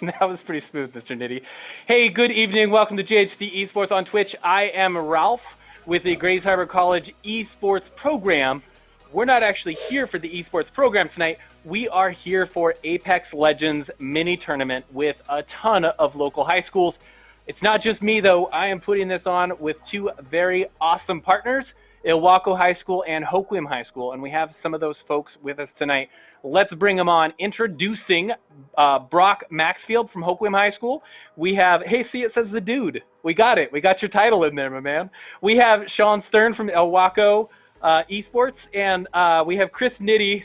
That was pretty smooth, Mr. Nitty. Hey, good evening. Welcome to JHC Esports on Twitch. I am Ralph with the Grays Harbor College Esports program. We're not actually here for the esports program tonight. We are here for Apex Legends mini tournament with a ton of local high schools. It's not just me, though. I am putting this on with two very awesome partners, Iwaku High School and Hoquiam High School, and we have some of those folks with us tonight. Let's bring them on. Introducing Brock Maxfield from Hoquiam High School. We have, hey, see, it says the dude. We got it. We got your title in there, my man. We have Sean Stern from Iwaku Esports, and we have Chris Nitty,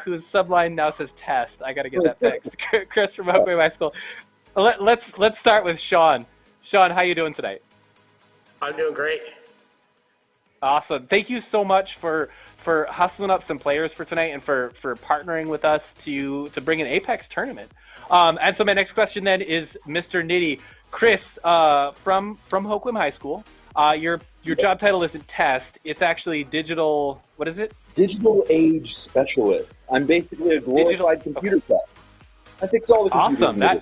whose subline now says test. I got to get that fixed. Chris from Hoquiam High School. Let's start with Sean. Sean, how you doing tonight? I'm doing great. Awesome. Thank you so much for hustling up some players for tonight and for partnering with us to bring an Apex tournament. And so my next question then is Mr. Nitty. Chris, from Hoquiam High School, your job title isn't test. It's actually digital, what is it? Digital age specialist. I'm basically a glorified computer tech. I fix all the computers. Awesome.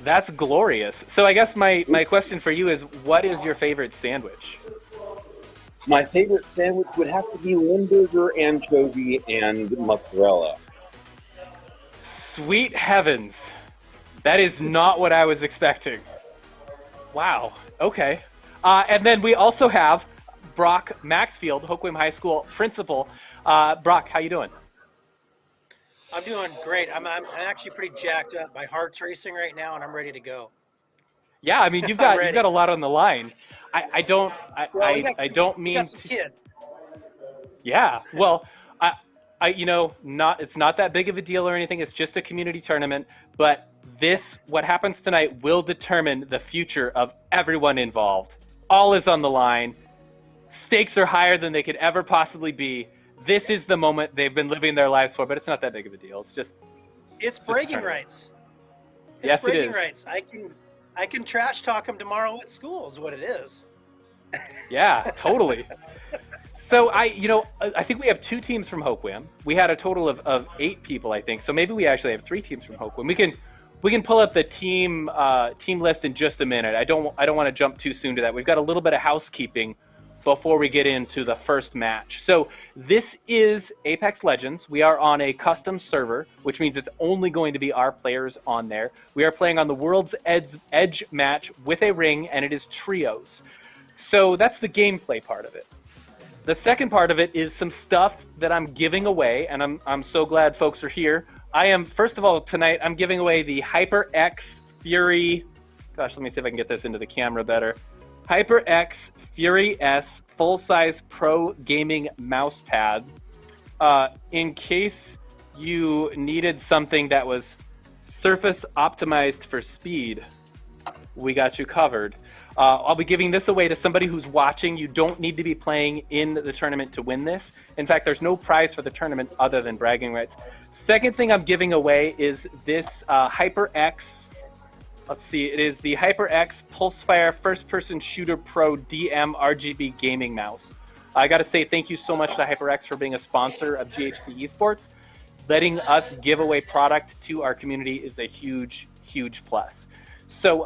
That's glorious. So I guess my question for you is, what is your favorite sandwich? My favorite sandwich would have to be Limburger, anchovy, and mozzarella. Sweet heavens. That is not what I was expecting. Wow. Okay. And then we also have Brock Maxfield, Hoquiam High School principal. Brock, how you doing? I'm doing great. I'm actually pretty jacked up. My heart's racing right now, and I'm ready to go. Yeah, I mean you've got a lot on the line. I don't mean got some kids. Yeah. Well, it's not that big of a deal or anything. It's just a community tournament, but what happens tonight will determine the future of everyone involved. All is on the line. Stakes are higher than they could ever possibly be. This is the moment they've been living their lives for, but it's not that big of a deal. It's bragging rights. Yes, it is. Bragging rights. I can trash talk them tomorrow at school is what it is. Yeah, totally. So I think we have two teams from Hoquiam. We had a total of 8 people, I think. So maybe we actually have 3 teams from Hoquiam. We can pull up the team list in just a minute. I don't want to jump too soon to that. We've got a little bit of housekeeping before we get into the first match. So this is Apex Legends. We are on a custom server, which means it's only going to be our players on there. We are playing on the World's Edge match with a ring, and it is trios. So that's the gameplay part of it. The second part of it is some stuff that I'm giving away, and I'm so glad folks are here. First of all, tonight, I'm giving away the HyperX Fury, gosh, let me see if I can get this into the camera better. HyperX Fury S full-size Pro Gaming mouse pad. In case you needed something that was surface optimized for speed, we got you covered. I'll be giving this away to somebody who's watching. You don't need to be playing in the tournament to win this. In fact, there's no prize for the tournament other than bragging rights. Second thing I'm giving away is this HyperX. Let's see, it is the HyperX Pulsefire First Person Shooter Pro DM RGB Gaming Mouse. I got to say thank you so much to HyperX for being a sponsor of GHC Esports. Letting us give away product to our community is a huge, huge plus. So,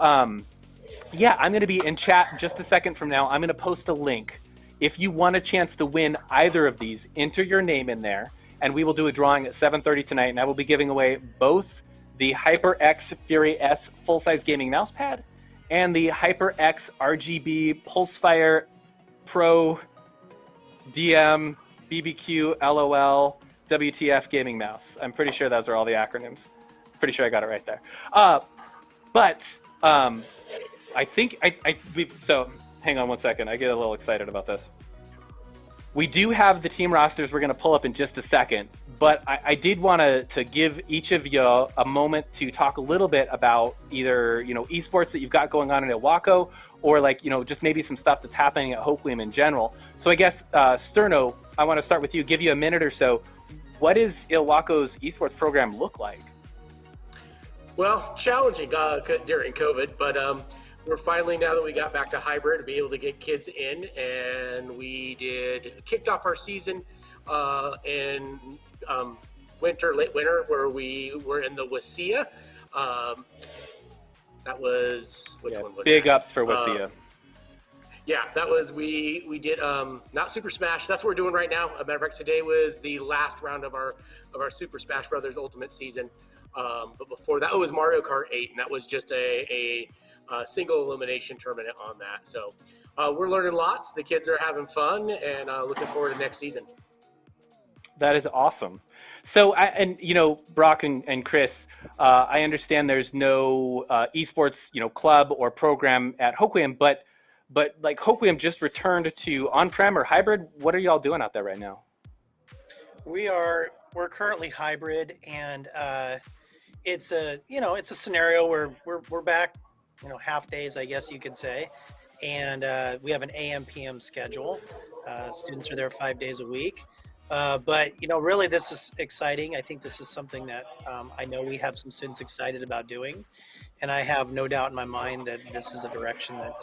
yeah, I'm going to be in chat just a second from now. I'm going to post a link. If you want a chance to win either of these, enter your name in there, and we will do a drawing at 7:30 tonight, and I will be giving away both the HyperX Fury S full-size gaming mousepad and the HyperX RGB Pulsefire Pro DM BBQ LOL WTF gaming mouse. I'm pretty sure those are all the acronyms. Pretty sure I got it right there. I think so hang on one second. I get a little excited about this. We do have the team rosters we're going to pull up in just a second, but I did want to give each of you a moment to talk a little bit about either, esports that you've got going on in Iwaku or just maybe some stuff that's happening at Hoquiam in general. So I guess, Sterno, I want to start with you, give you a minute or so. What does Iwaku's esports program look like? Well, challenging during COVID, but we're finally, now that we got back to hybrid, to be able to get kids in, and we kicked off our season in late winter, where we were in the Wasia That was which one was big that? ups for Wasia. Yeah, that was we did not Super Smash. That's what we're doing right now. As a matter of fact, today was the last round of our Super Smash Brothers Ultimate season. But before that, it was Mario Kart 8, and that was just a single elimination tournament on that. So we're learning lots. The kids are having fun, and looking forward to next season. That is awesome. So, Brock and Chris, I understand there's no esports, club or program at Hoquiam, but like Hoquiam just returned to on-prem or hybrid. What are y'all doing out there right now? We're currently hybrid, and it's a scenario where we're back, half days, I guess you could say, and we have an AM PM schedule. Students are there 5 days a week. But really, this is exciting. I think this is something that I know we have some students excited about doing, and I have no doubt in my mind that this is a direction that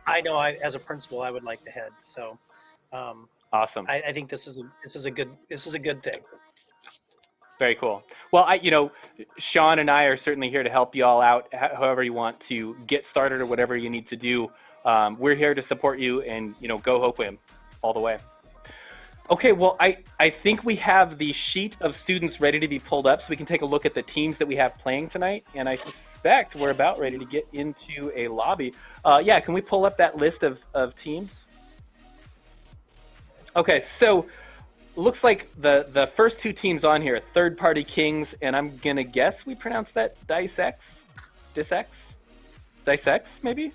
I know as a principal I would like to head. So, awesome. I think this is a good thing. Very cool. Well, Sean and I are certainly here to help you all out, however you want to get started or whatever you need to do. We're here to support you, and go Hoquiam all the way. Okay, well, I think we have the sheet of students ready to be pulled up so we can take a look at the teams that we have playing tonight, and I suspect we're about ready to get into a lobby. Can we pull up that list of teams? Okay, so looks like the first two teams on here, Third Party Kings, and I'm going to guess we pronounce that Dicex, maybe?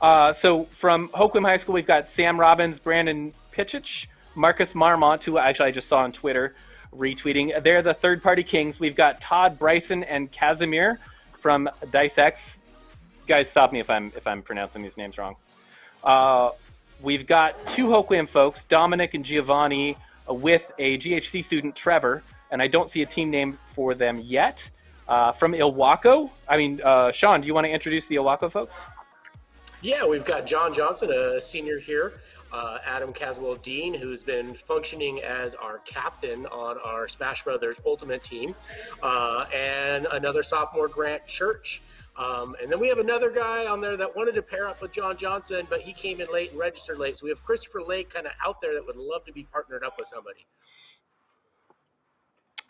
So from Hoquiam High School, we've got Sam Robbins, Brandon Pitchich, Marcus Marmont, who actually I just saw on Twitter retweeting. They're the Third Party Kings. We've got Todd Bryson and Casimir from DiceX. Guys, stop me if I'm pronouncing these names wrong. We've got two Hoquiam folks, Dominic and Giovanni, with a GHC student, Trevor, and I don't see a team name for them yet. From Iwaku, Sean, do you want to introduce the Iwaku folks? Yeah, we've got John Johnson, a senior here. Adam Caswell-Dean, who's been functioning as our captain on our Smash Brothers Ultimate team, and another sophomore, Grant Church. And then we have another guy on there that wanted to pair up with John Johnson, but he came in late and registered late. So we have Christopher Lake kind of out there that would love to be partnered up with somebody.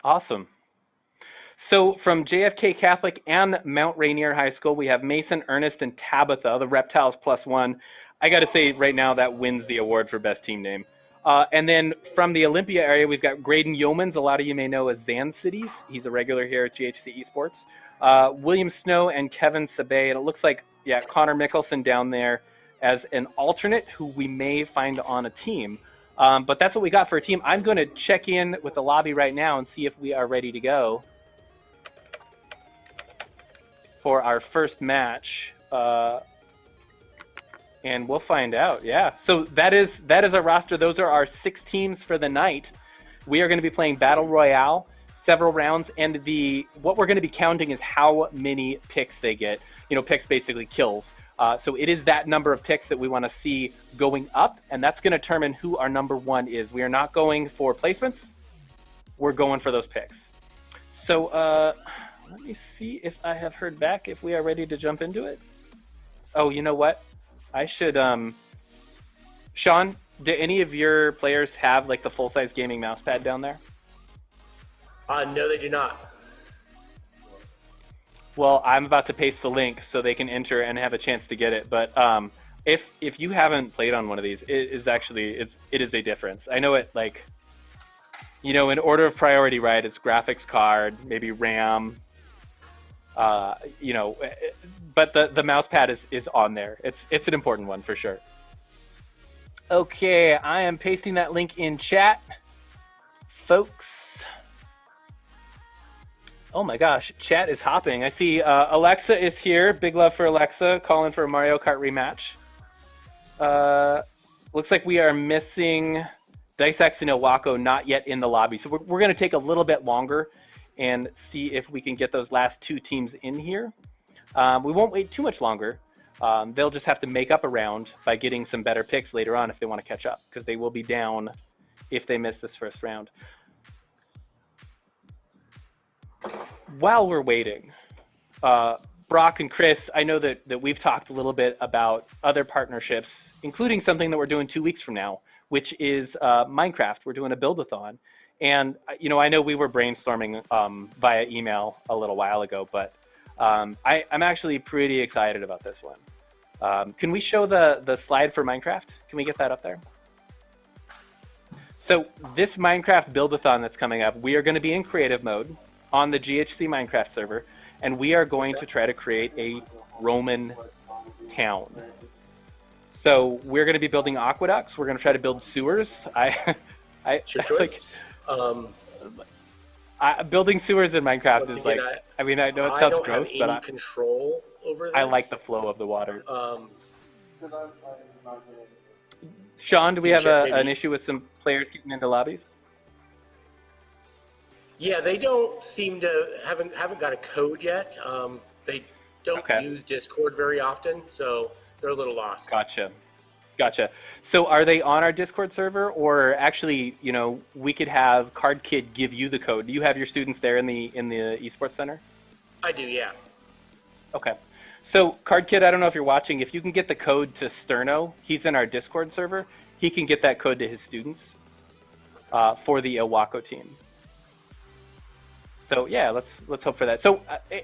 Awesome. So from JFK Catholic and Mount Rainier High School, we have Mason, Ernest, and Tabitha, the Reptiles +1. I got to say right now that wins the award for best team name. And then from the Olympia area, we've got Graydon Yeomans. A lot of you may know as Zan Cities. He's a regular here at GHC Esports. William Snow and Kevin Sabay. And it looks like, Connor Mickelson down there as an alternate who we may find on a team. But that's what we got for a team. I'm going to check in with the lobby right now and see if we are ready to go for our first match. And we'll find out. Yeah. So that is our roster. Those are our 6 teams for the night. We are going to be playing Battle Royale, several rounds, and what we're going to be counting is how many picks they get. Picks basically kills. So it is that number of picks that we want to see going up, and that's going to determine who our number 1 is. We are not going for placements. We're going for those picks. So let me see if I have heard back if we are ready to jump into it. Oh, you know what? I should, Sean, do any of your players have like the full-size gaming mouse pad down there? No, they do not. Well, I'm about to paste the link so they can enter and have a chance to get it. But if you haven't played on one of these, it is a difference. I know it in order of priority, right? It's graphics card, maybe RAM. But the mouse pad is on there. It's an important one for sure. Okay, I am pasting that link in chat, folks. Oh my gosh, chat is hopping. I see Alexa is here. Big love for Alexa, calling for a Mario Kart rematch. Looks like we are missing DiceX and Iwaku, not yet in the lobby. So we're going to take a little bit longer and see if we can get those last 2 teams in here. We won't wait too much longer. They'll just have to make up a round by getting some better picks later on if they want to catch up, because they will be down if they miss this first round. While we're waiting, Brock and Chris, I know that we've talked a little bit about other partnerships, including something that we're doing 2 weeks from now, which is Minecraft. We're doing a build-a-thon. And, I know we were brainstorming via email a little while ago, but I'm actually pretty excited about this one. Can we show the slide for Minecraft? Can we get that up there? So this Minecraft build-a-thon that's coming up, we are going to be in creative mode on the GHC Minecraft server, and we are going to try to create a Roman town. So we're going to be building aqueducts. We're going to try to build sewers. It's your choice. Building sewers in Minecraft is again, like, I know it sounds gross, but I control over this. I like the flow of the water. Sean, do we have an issue with some players getting into lobbies? Yeah, they don't seem to haven't got a code yet. They don't use Discord very often, so they're a little lost. Gotcha. So are they on our Discord server, or actually, we could have Card Kid give you the code? Do you have your students there in the Esports Center? I do, yeah. Okay. So Card Kid, I don't know if you're watching. If you can get the code to Sterno, he's in our Discord server. He can get that code to his students for the Iwaku team. So yeah, let's hope for that. So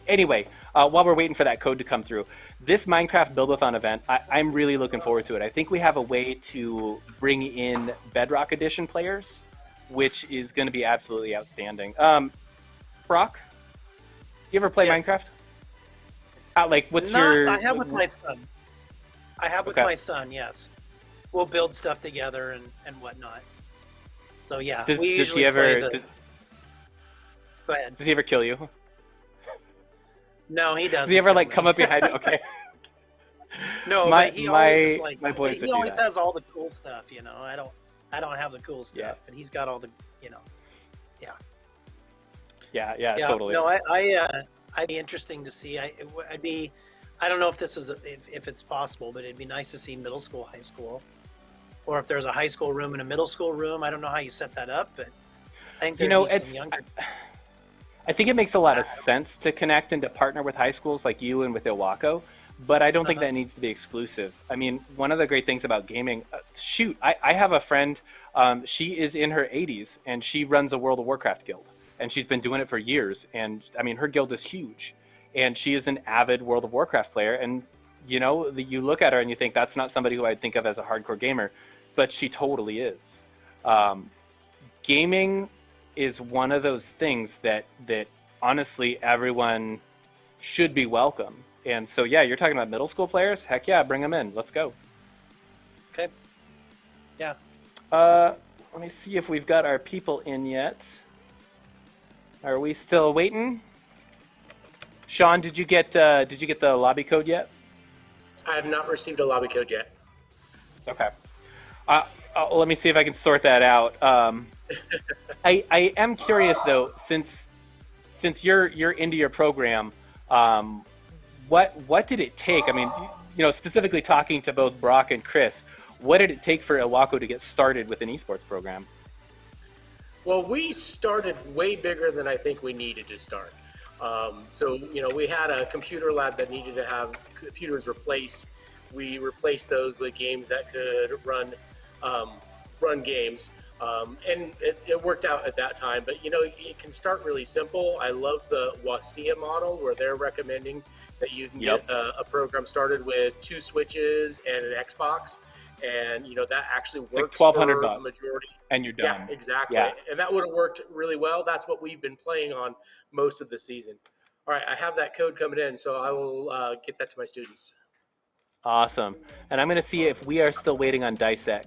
anyway, while we're waiting for that code to come through, this Minecraft Build-a-thon event, I'm really looking forward to it. I think we have a way to bring in Bedrock Edition players, which is going to be absolutely outstanding. Brock, you ever play Minecraft? What's your? I have with my son. With my son, yes. We'll build stuff together and whatnot. So yeah, does he ever? Go ahead. Does he ever kill you? No, he doesn't. Does he ever come up behind you? Okay. No, but he always is my boys he always has all the cool stuff, I don't have the cool stuff, but he's got all the, Yeah, totally. No, I'd be interesting to see. I don't know if this is if it's possible, but it'd be nice to see middle school, high school, or if there's a high school room and a middle school room. I don't know how you set that up, but I think there'd be some younger. I think it makes a lot of sense to connect and to partner with high schools like you and with Iwaku, but I don't think that needs to be exclusive. I mean, one of the great things about gaming, I have a friend, she is in her 80s, and she runs a World of Warcraft guild, and she's been doing it for years, and I mean, her guild is huge, and she is an avid World of Warcraft player, and you look at her and you think that's not somebody who I'd think of as a hardcore gamer, but she totally is. Gaming is one of those things that honestly everyone should be welcome. And so yeah, you're talking about middle school players? Heck yeah, bring them in. Let's go. Okay. Yeah. Let me see if we've got our people in yet. Are we still waiting? Sean, did you get the lobby code yet? I have not received a lobby code yet. Okay. Let me see if I can sort that out. I am curious though, since you're into your program, what did it take? I mean, specifically talking to both Brock and Chris, what did it take for Iwaku to get started with an esports program? Well, we started way bigger than I think we needed to start. So we had a computer lab that needed to have computers replaced. We replaced those with games that could run games. And it worked out at that time, but it can start really simple. I love the Wasia model where they're recommending that you can get a program started with 2 switches and an Xbox, and that actually works for the $1,200 majority. And you're done. Yeah, exactly. Yeah. And that would have worked really well. That's what we've been playing on most of the season. All right, I have that code coming in, so I will get that to my students. Awesome. And I'm going to see if we are still waiting on DiceX.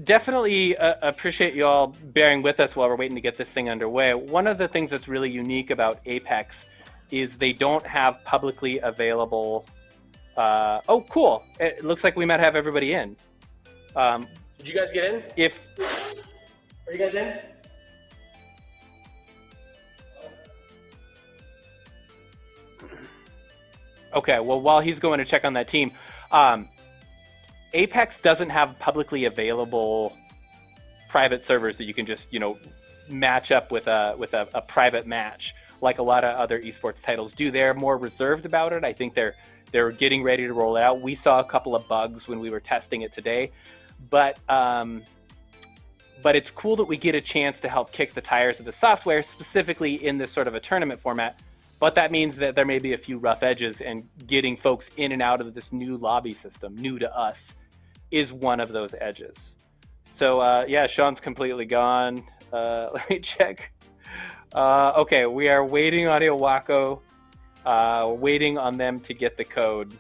Definitely appreciate you all bearing with us while we're waiting to get this thing underway. One of the things that's really unique about Apex is they don't have publicly available... oh, cool. It looks like we might have everybody in. Did you guys get in? Are you guys in? Okay, well, while he's going to check on that team, Apex doesn't have publicly available private servers that you can just, match up with a private match like a lot of other esports titles do. They're more reserved about it. I think they're getting ready to roll it out. We saw a couple of bugs when we were testing it today, but it's cool that we get a chance to help kick the tires of the software, specifically in this sort of a tournament format. But that means that there may be a few rough edges, and getting folks in and out of this new lobby system, new to us, is one of those edges. So yeah, Sean's completely gone. Let me check. Okay, we are waiting on Iwaku, waiting on them to get the code.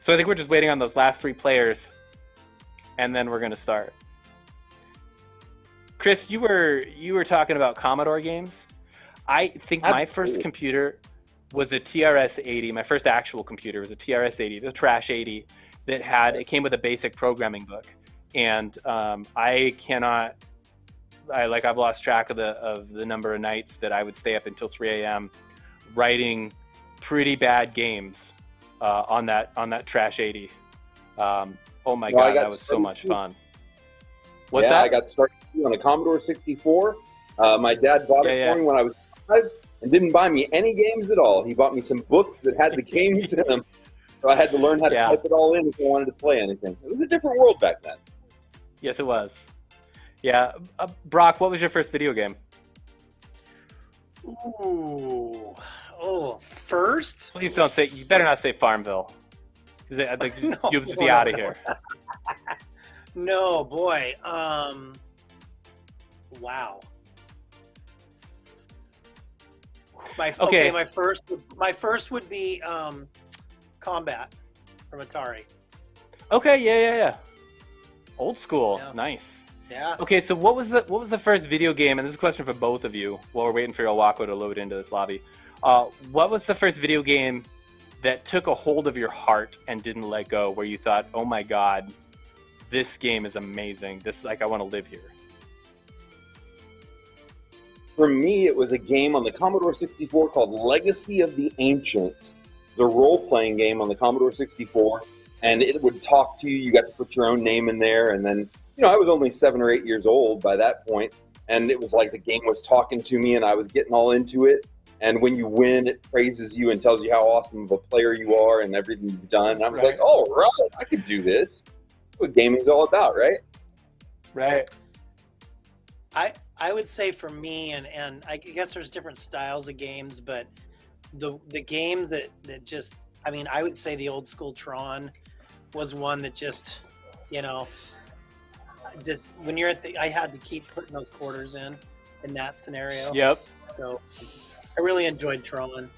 So I think we're just waiting on those last 3 players, and then we're going to start. Chris, you were talking about Commodore games. I think my first computer was a TRS-80. My first actual computer was a TRS-80, the Trash 80, it came with a basic programming book. And I've lost track of the number of nights that I would stay up until 3 a.m. writing pretty bad games on that Trash 80. Oh my God, that was so much fun. What's that? I got started on a Commodore 64. My dad bought it for me when I was 5 and didn't buy me any games at all. He bought me some books that had the games in them. So I had to learn how to type it all in if I wanted to play anything. It was a different world back then. Yes, it was. Yeah. Brock, what was your first video game? Ooh. Oh, first? Please don't say, you better not say Farmville. I think you'll just be out of here. No, boy. Wow. My first would be Combat from Atari. Okay, yeah. Old school, nice. Yeah. Okay, so what was the first video game? And this is a question for both of you while we're waiting for Iwaku to load into this lobby. What was the first video game that took a hold of your heart and didn't let go? Where you thought, "Oh my God, this game is amazing. I want to live here." For me, it was a game on the Commodore 64 called Legacy of the Ancients. It was a role-playing game on the Commodore 64, and it would talk to you. You got to put your own name in there, and then, I was only 7 or 8 years old by that point, and it was like the game was talking to me, and I was getting all into it. And when you win, it praises you and tells you how awesome of a player you are and everything you've done. And I was like, "Oh, right, I could do this." That's what gaming's all about, right? Right. I would say for me, and I guess there's different styles of games, but the game that just, I would say the old school Tron was one that just, when you're I had to keep putting those quarters in that scenario. Yep. So I really enjoyed Tron.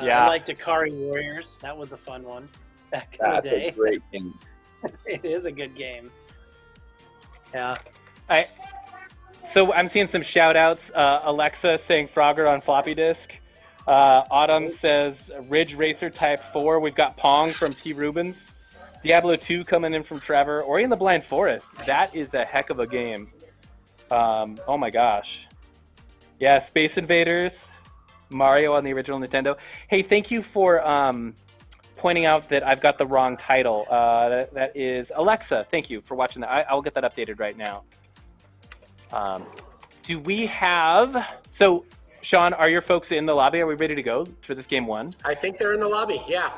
Yeah. I liked Akari Warriors. That was a fun one back in the day. That's a great game. It is a good game. Yeah. So I'm seeing some shout outs. Alexa saying Frogger on floppy disk. Autumn says Ridge Racer Type 4. We've got Pong from T. Rubens. Diablo 2 coming in from Trevor. Ori and the Blind Forest. That is a heck of a game. Oh my gosh. Yeah, Space Invaders. Mario on the original Nintendo. Hey, thank you for pointing out that I've got the wrong title. That is Alexa. Thank you for watching that. I'll get that updated right now. Do we have... So, Sean, are your folks in the lobby? Are we ready to go for this game 1? I think they're in the lobby, yeah.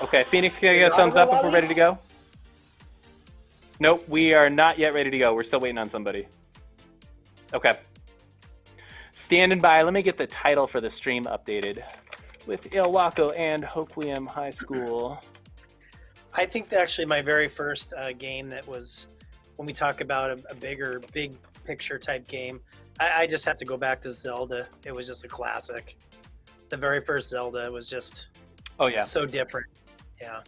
Okay, Phoenix, can I get a thumbs up if we're ready to go? Nope, we are not yet ready to go. We're still waiting on somebody. Okay. Standing by. Let me get the title for the stream updated with Iwaku and Hoquiam High School. I think that actually my very first game that was, when we talk about a big picture type game, I just have to go back to Zelda. It was just a classic. The very first Zelda was just so different. Yeah.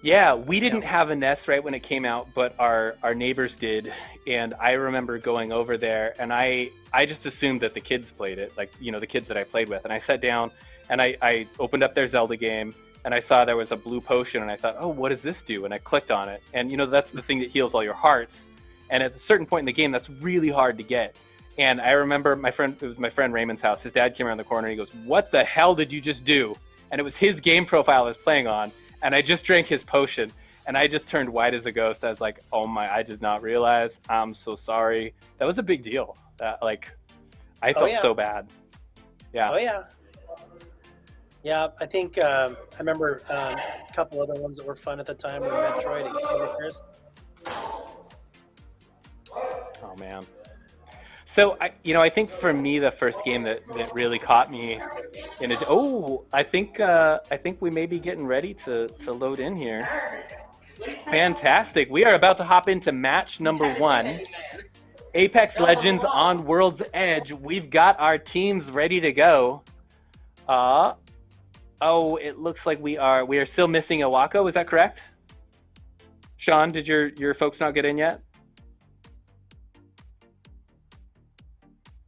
Yeah, we didn't have a NES right when it came out, but our neighbors did. And I remember going over there, and I just assumed that the kids played it, like, the kids that I played with. And I sat down, and I opened up their Zelda game, and I saw there was a blue potion, and I thought, oh, what does this do? And I clicked on it. And, that's the thing that heals all your hearts. And at a certain point in the game, that's really hard to get. And I remember it was my friend Raymond's house. His dad came around the corner, and he goes, "What the hell did you just do?" and it was his game profile I was playing on, and I just drank his potion, and I just turned white as a ghost. I was like, oh my, I did not realize. I'm so sorry. That was a big deal. I felt so bad. Yeah. Oh yeah. Yeah, I think I remember a couple other ones that were fun at the time were Metroid and Kingdom Hearts. Oh man. So I think for me the first game that really caught me in I think we may be getting ready to load in here. Fantastic. We are about to hop into match number 1. Apex Legends on World's Edge. We've got our teams ready to go. It looks like we are still missing Iwaku, is that correct? Sean, did your folks not get in yet?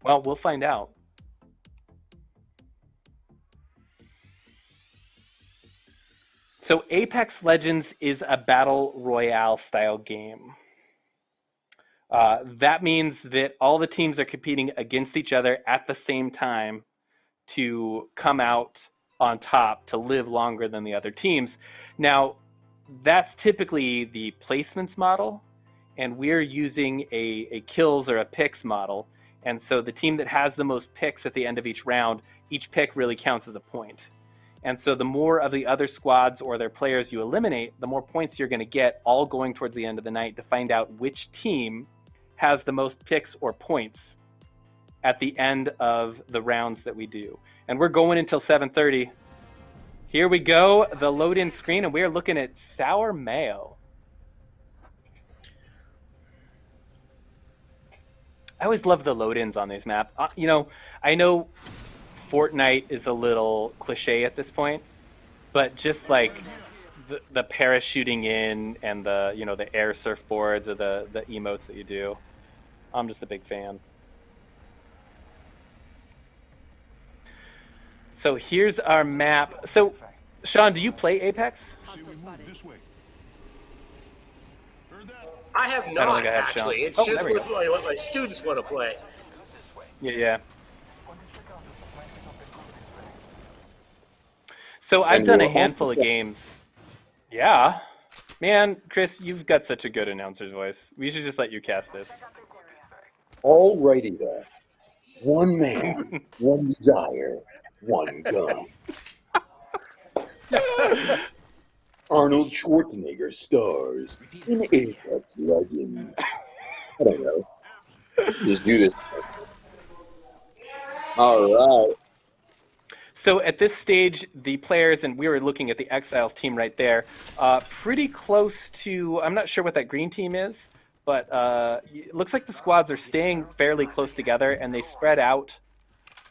Well, we'll find out. So Apex Legends is a battle royale style game. That means that all the teams are competing against each other at the same time to come out on top, to live longer than the other teams. Now, that's typically the placements model, and we're using a kills or a picks model. And so the team that has the most picks at the end of each round, each pick really counts as a point. And so the more of the other squads or their players you eliminate, the more points you're going to get, all going towards the end of the night to find out which team has the most picks or points at the end of the rounds that we do. And we're going until 7:30. Here we go, the load-in screen, and we're looking at Sour Mayo. I always love the load-ins on this map. I know Fortnite is a little cliche at this point, but just like the parachuting in and the air surfboards or the emotes that you do, I'm just a big fan. So here's our map. So, Sean, do you play Apex? I have not, I don't think I have, actually. Sean. It's just with what my students want to play. Yeah. So I've done a handful of games. Yeah. Man, Chris, you've got such a good announcer's voice. We should just let you cast this. Alrighty then. One man, one desire, one gun. Arnold Schwarzenegger stars in Apex Legends. I don't know. Just do this. All right. So at this stage, the players, and we were looking at the Exiles team right there, pretty close to, I'm not sure what that green team is, but it looks like the squads are staying fairly close together, and they spread out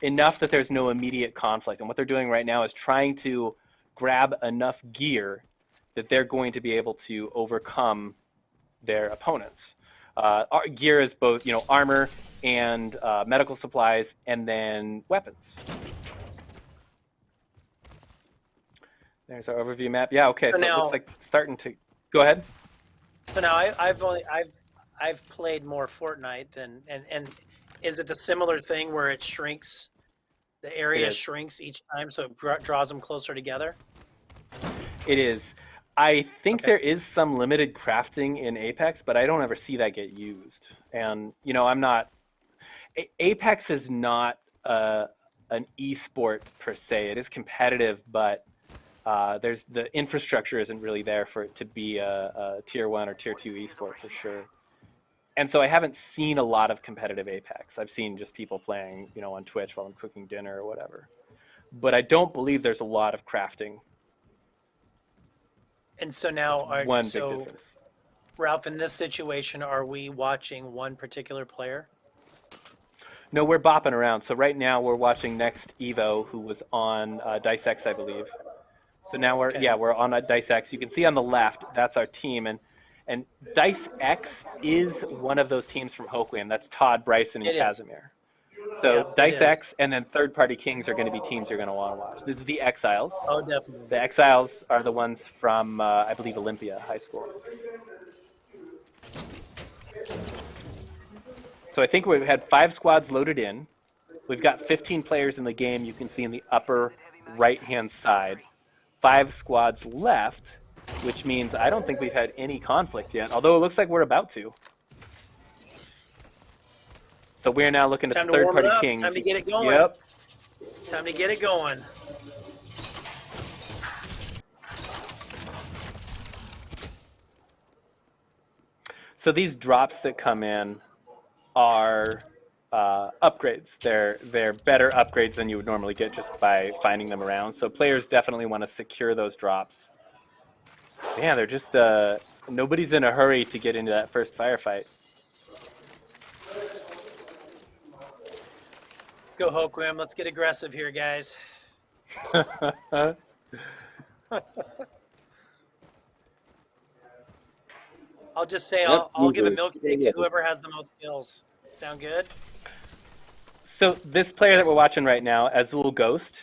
enough that there's no immediate conflict. And what they're doing right now is trying to grab enough gear that they're going to be able to overcome their opponents. Gear is both, armor and medical supplies, and then weapons. There's our overview map. Yeah, okay. So it looks like it's starting to go ahead. So now I've played more Fortnite than and is it the similar thing where it shrinks, the area shrinks each time, so it draws them closer together? It is. I think there is some limited crafting in Apex, but I don't ever see that get used. And I'm not. Apex is not an esport per se. It is competitive, but there's the infrastructure isn't really there for it to be a tier 1 or tier 2 esport for sure. And so I haven't seen a lot of competitive Apex. I've seen just people playing, on Twitch while I'm cooking dinner or whatever. But I don't believe there's a lot of crafting. And so now, One big difference. Ralph, in this situation, are we watching one particular player? No, we're bopping around. So right now we're watching Next Evo, who was on Dice X, I believe. So now we're on Dice X. You can see on the left, that's our team, and Dice X is one of those teams from Hoquiam. That's Todd, Bryson, and Casimir. So Dice X and then Third Party Kings are going to be teams you're going to want to watch. This is the Exiles. Oh, definitely. The Exiles are the ones from, I believe, Olympia High School. So I think we've had 5 squads loaded in. We've got 15 players in the game. You can see in the upper right-hand side. 5 squads left, which means I don't think we've had any conflict yet, although it looks like we're about to. So we're now looking at Time the to warm it third-party up. kings. Time to get it going. Yep. Time to get it going. So these drops that come in are upgrades. They're better upgrades than you would normally get just by finding them around. So players definitely want to secure those drops. Man, they're just nobody's in a hurry to get into that first firefight. Go Hoquiam. Let's get aggressive here, guys. I'll just say I'll give a milkshake to whoever has the most kills. Sound good? So this player that we're watching right now, Azul Ghost,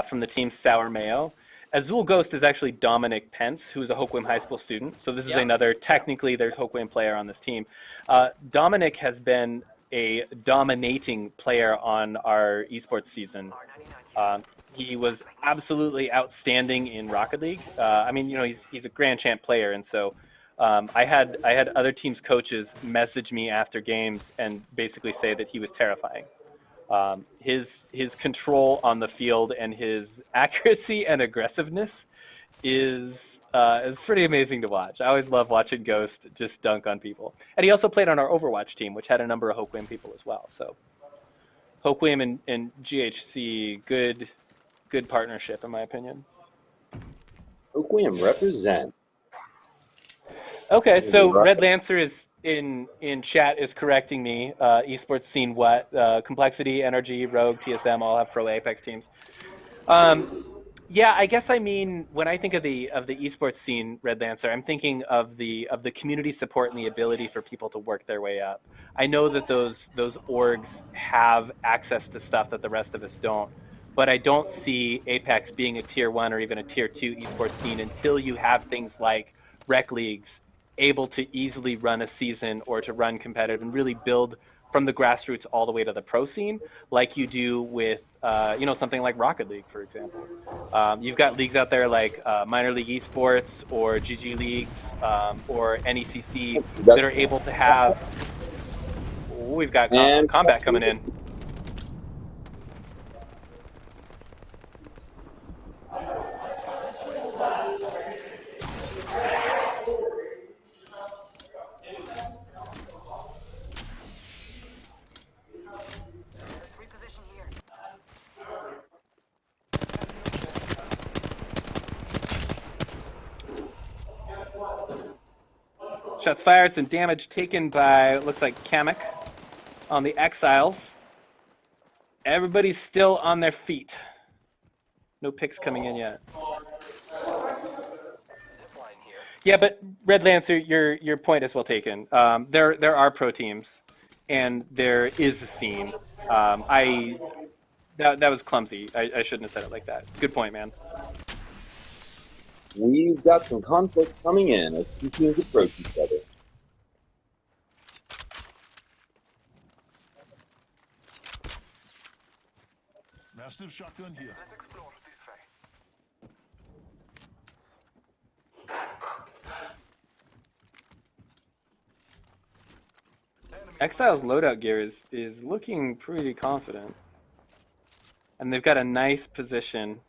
from the team Sour Mayo. Azul Ghost is actually Dominic Pence, who's a Hoquiam High School student. So this is another, technically there's Hoquiam player on this team. Dominic has been a dominating player on our esports season. He was absolutely outstanding in Rocket League. I mean, you know, he's a grand champ player, and so I had other teams' coaches message me after games and basically say that he was terrifying. His control on the field and his accuracy and aggressiveness is pretty amazing to watch. I always love watching Ghost just dunk on people. And he also played on our Overwatch team, which had a number of Hoquiam people as well. So Hoquiam and GHC, good partnership in my opinion. Hoquiam represent. Okay, so Red Lancer is in chat is correcting me. Esports scene what? Complexity, Energy, Rogue, TSM all have pro Apex teams. Yeah, I guess I mean when I think of the esports scene, Red Lancer, I'm thinking of the community support and the ability for people to work their way up. I know that those orgs have access to stuff that the rest of us don't, but I don't see Apex being a tier 1 or even a tier 2 esports scene until you have things like rec leagues able to easily run a season or to run competitive and really build from the grassroots all the way to the pro scene, like you do with, something like Rocket League, for example. You've got leagues out there like Minor League Esports or GG Leagues or NECC that are able to have... Ooh, we've got combat coming in. Shots fired, some damage taken by, looks like Kamek on the Exiles. Everybody's still on their feet. No picks coming in yet. Yeah, but Red Lancer, your point is well taken. There are pro teams, and there is a scene. That was clumsy. I shouldn't have said it like that. Good point, man. We've got some conflict coming in as two teams approach each other. Massive shotgun here. Let's explore this way. Exile's loadout gear is looking pretty confident. And they've got a nice position.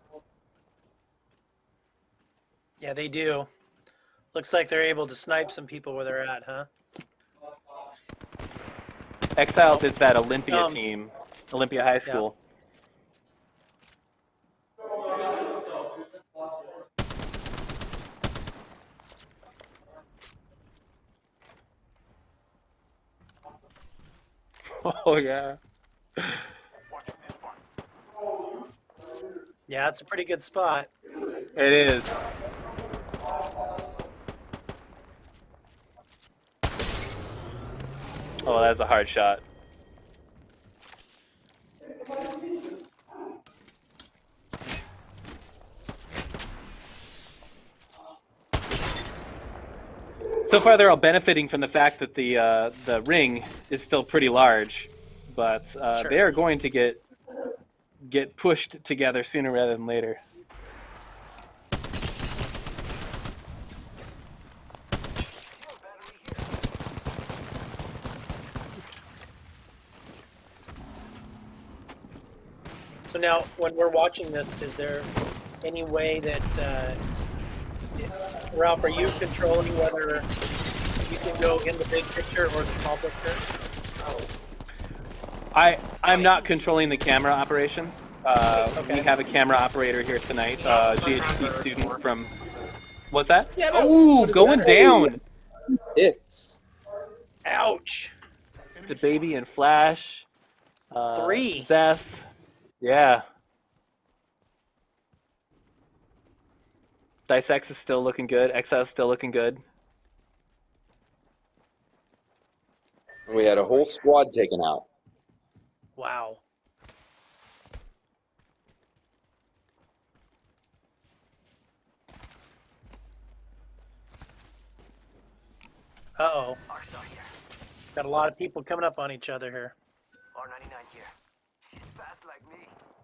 Yeah, they do. Looks like they're able to snipe some people where they're at, huh? Exiles is that Olympia team, Olympia High School. Yeah. Oh, yeah. Yeah, it's a pretty good spot. It is. Oh, that's a hard shot. So far, they're all benefiting from the fact that the ring is still pretty large, but they are going to get get pushed together sooner rather than later. So now, when we're watching this, is there any way that, Ralph, are you controlling whether you can go in the big picture or the small picture? I'm not controlling the camera operations. Okay. We have a camera operator here tonight, GHC student from. What's that? Yeah, but Oh, what is going that? down. It's Ouch! The baby and Flash. 3. Seth. Yeah. Dice X is still looking good. XL is still looking good. we had a whole squad taken out. Wow. Uh-oh. Got a lot of people coming up on each other here.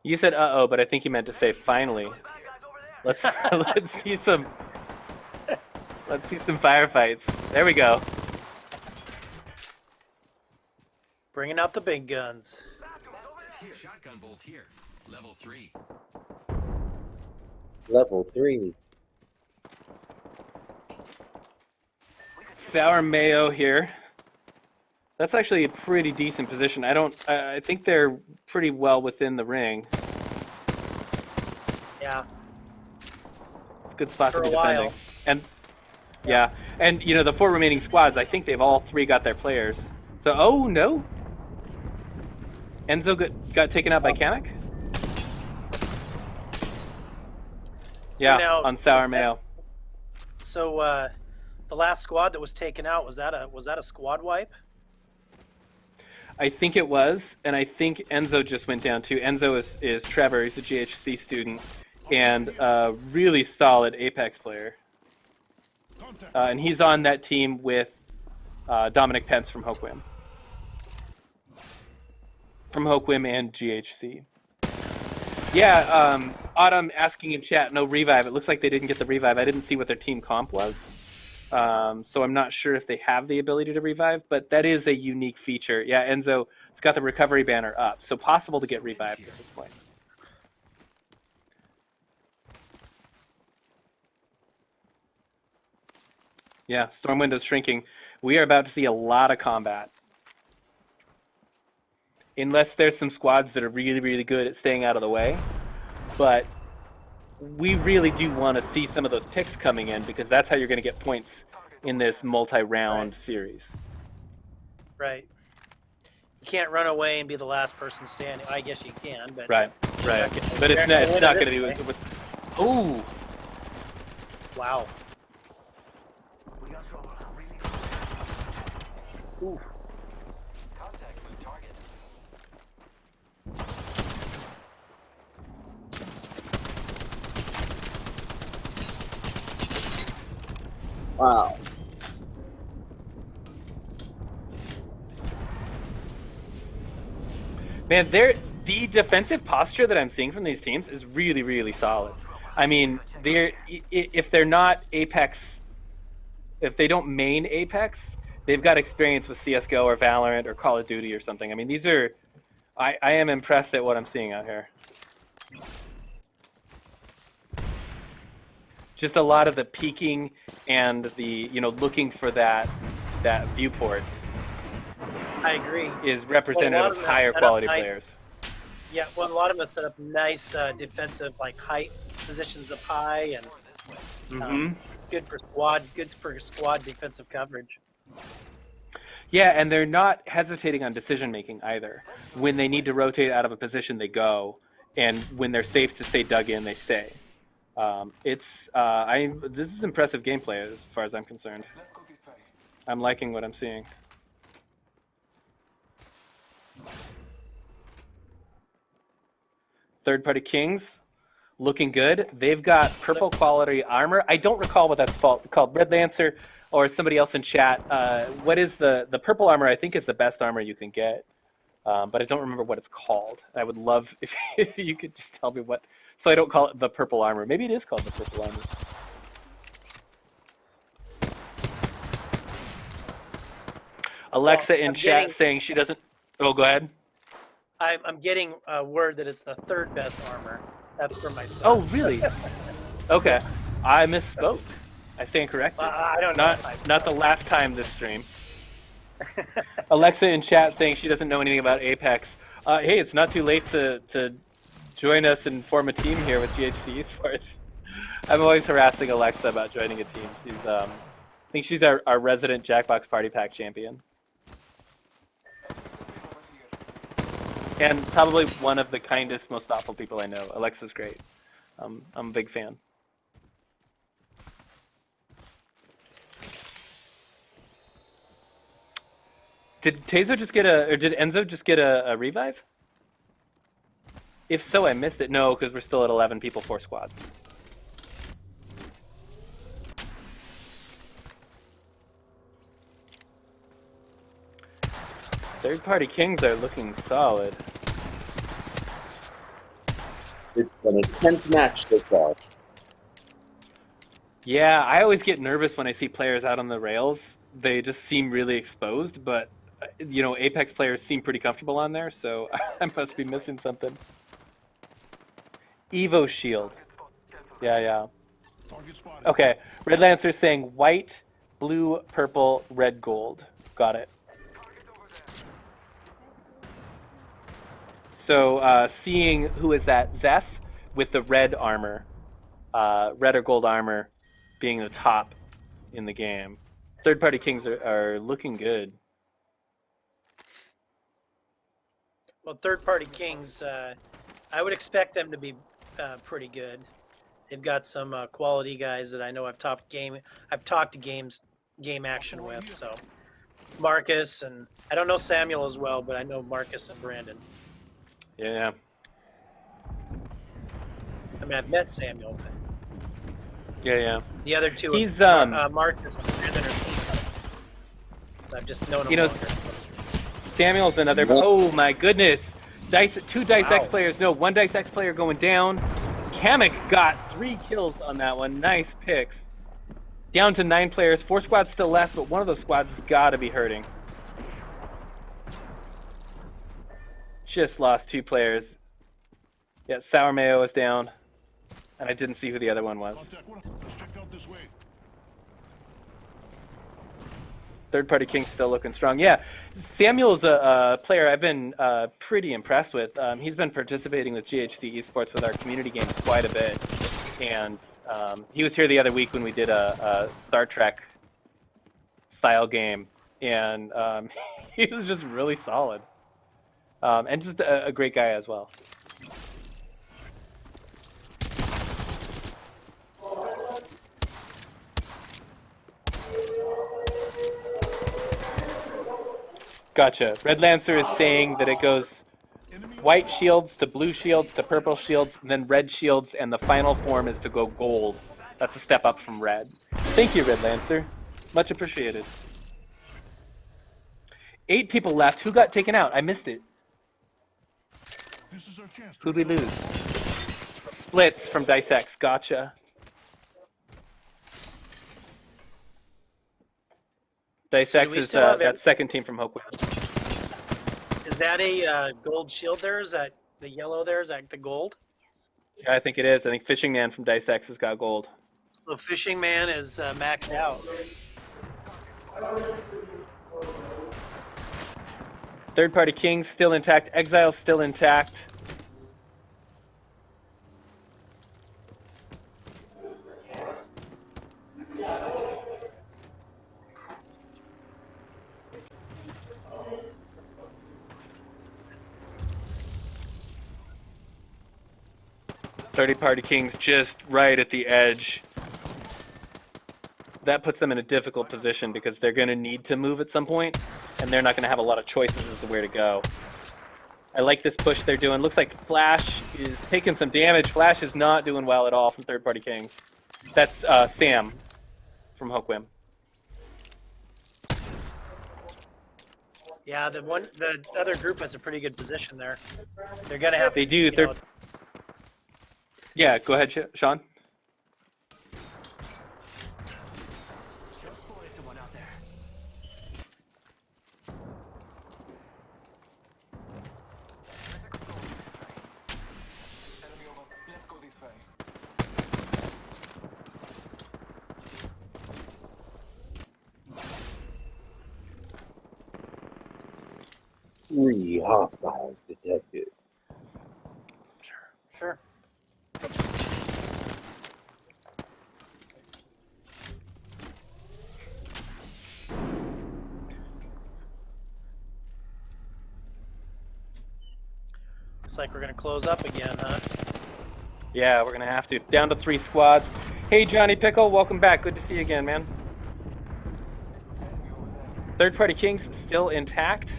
You said uh-oh, but I think you meant to say finally. Let's see some firefights. There we go. Bringing out the big guns. Shotgun bolt here. Level 3. Level 3. Sour Mayo here. That's actually a pretty decent position. I think they're pretty well within the ring. Yeah. It's a good spot For to be a while. defending. And yeah, and you know the 4 remaining squads, I think they've all 3 got their players. So oh no. Enzo got taken out by Kamek? Yeah, now, on Sour Mayo. So the last squad that was taken out, was that a squad wipe? I think it was, and I think Enzo just went down too. Enzo is Trevor. He's a GHC student and a really solid Apex player. And he's on that team with Dominic Pence from Hoquiam. From Hoquiam and GHC. Yeah, Autumn asking in chat, no revive. It looks like they didn't get the revive. I didn't see what their team comp was. So I'm not sure if they have the ability to revive, but that is a unique feature. Yeah, Enzo, it's got the recovery banner up, so possible to get revived at this point. Yeah, storm window's shrinking. We are about to see a lot of combat. Unless there's some squads that are really, really good at staying out of the way. But we really do want to see some of those ticks coming in because that's how you're going to get points in this multi-round series. Right. You can't run away and be the last person standing. I guess you can, but Right. But it's not going to be with ooh. Wow. Oof. Contact with target. Wow. Man, the defensive posture that I'm seeing from these teams is really, really solid. I mean, if they're not Apex, if they don't main Apex, they've got experience with CSGO or Valorant or Call of Duty or something. I mean, these are, I am impressed at what I'm seeing out here. Just a lot of the peeking and the, looking for that viewport I agree. is representative of higher quality players. Yeah, well, a lot of them set up nice defensive, like height positions up high, and good for squad defensive coverage. Yeah, and they're not hesitating on decision making either. When they need to rotate out of a position, they go, and when they're safe to stay dug in, they stay. This is impressive gameplay as far as I'm concerned. I'm liking what I'm seeing. Third-party Kings, looking good. They've got purple quality armor. I don't recall what that's called. Red Lancer or somebody else in chat. What is the purple armor? I think is the best armor you can get. but I don't remember what it's called. I would love if you could just tell me what, so I don't call it the purple armor. Maybe it is called the purple armor. Alexa in chat saying she doesn't. Oh, go ahead. I'm getting word that it's the third best armor. That's from my son. Oh, really? Okay, I misspoke. I stand corrected. I don't know. Not the last time this stream. Alexa in chat saying she doesn't know anything about Apex. Hey, it's not too late to join us and form a team here with GHC Esports. I'm always harassing Alexa about joining a team. She's I think she's our resident Jackbox Party Pack champion. And probably one of the kindest, most thoughtful people I know. Alexa's great. I'm a big fan. Did Tazo just get or did Enzo just get a revive? If so, I missed it. No, because we're still at 11 people, 4 squads. Third-party Kings are looking solid. It's an intense match so far. Yeah, I always get nervous when I see players out on the rails. They just seem really exposed, but you know, Apex players seem pretty comfortable on there, so I must be missing something. Evo Shield. Yeah. Okay, Red Lancer saying white, blue, purple, red, gold. Got it. So seeing who is that? Zeph with the red armor, red or gold armor being the top in the game. Third-party Kings are looking good. Well, third-party Kings, I would expect them to be pretty good. They've got some quality guys that I know I've talked game action with. So Marcus, and I don't know Samuel as well, but I know Marcus and Brandon. Yeah. I mean, I've met Samuel, but Yeah. the other two, He's Marcus and Brandon are seniors. So I've just known him longer. Samuel's another. Oh my goodness! Two Dice X players. No, one Dice X player going down. Kamek got 3 kills on that one. Nice picks. Down to 9 players. 4 squads still left, but one of those squads has got to be hurting. Just lost 2 players. Yeah, Sour Mayo is down, and I didn't see who the other one was. Third-party King's still looking strong. Yeah, Samuel's a player I've been pretty impressed with. He's been participating with GHC Esports with our community games quite a bit. And he was here the other week when we did a Star Trek style game. And he was just really solid. And just a great guy as well. Gotcha. Red Lancer is saying that it goes white shields to blue shields to purple shields, and then red shields, and the final form is to go gold. That's a step up from red. Thank you, Red Lancer. Much appreciated. 8 people left. Who got taken out? I missed it. Who'd we lose? Splits from Dice X. Gotcha. Dice X is that second team from Hopewood. Is that a gold shield there? Is that the yellow there? Is that the gold? Yeah, I think it is. I think Fishing Man from Dice X has got gold. So Fishing Man is maxed out. Third-party Kings still intact. Exile still intact. Third-party Kings just right at the edge. That puts them in a difficult position because they're going to need to move at some point, and they're not going to have a lot of choices as to where to go. I like this push they're doing. Looks like Flash is taking some damage. Flash is not doing well at all from Third-party Kings. That's Sam from Hokwim. Yeah, the other group has a pretty good position there. They're gonna have. They do. You They're know, yeah. Go ahead, Sean. Three hostiles detected. sure. Looks like we're gonna close up again, huh? Yeah, we're gonna have to. Down to 3 squads. Hey, Johnny Pickle, welcome back. Good to see you again, man. Third Party Kings still intact.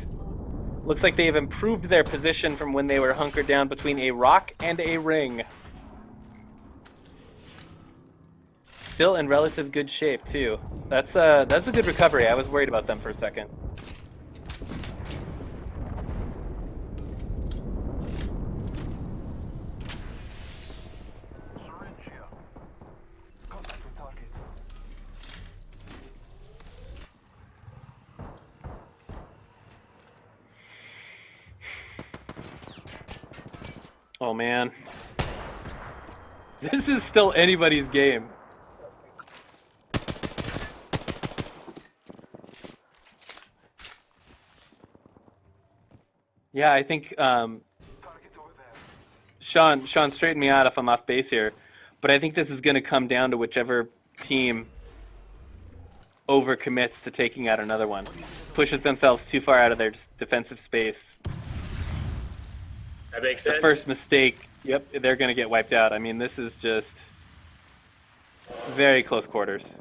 Looks like they've improved their position from when they were hunkered down between a rock and a ring. Still in relative good shape too. That's a good recovery. I was worried about them for a second. Oh man. This is still anybody's game. Yeah, I think Sean straighten me out if I'm off base here, but I think this is going to come down to whichever team overcommits to taking out another one, pushes themselves too far out of their defensive space. That makes sense. The first mistake, yep, they're going to get wiped out. I mean, this is just very close quarters.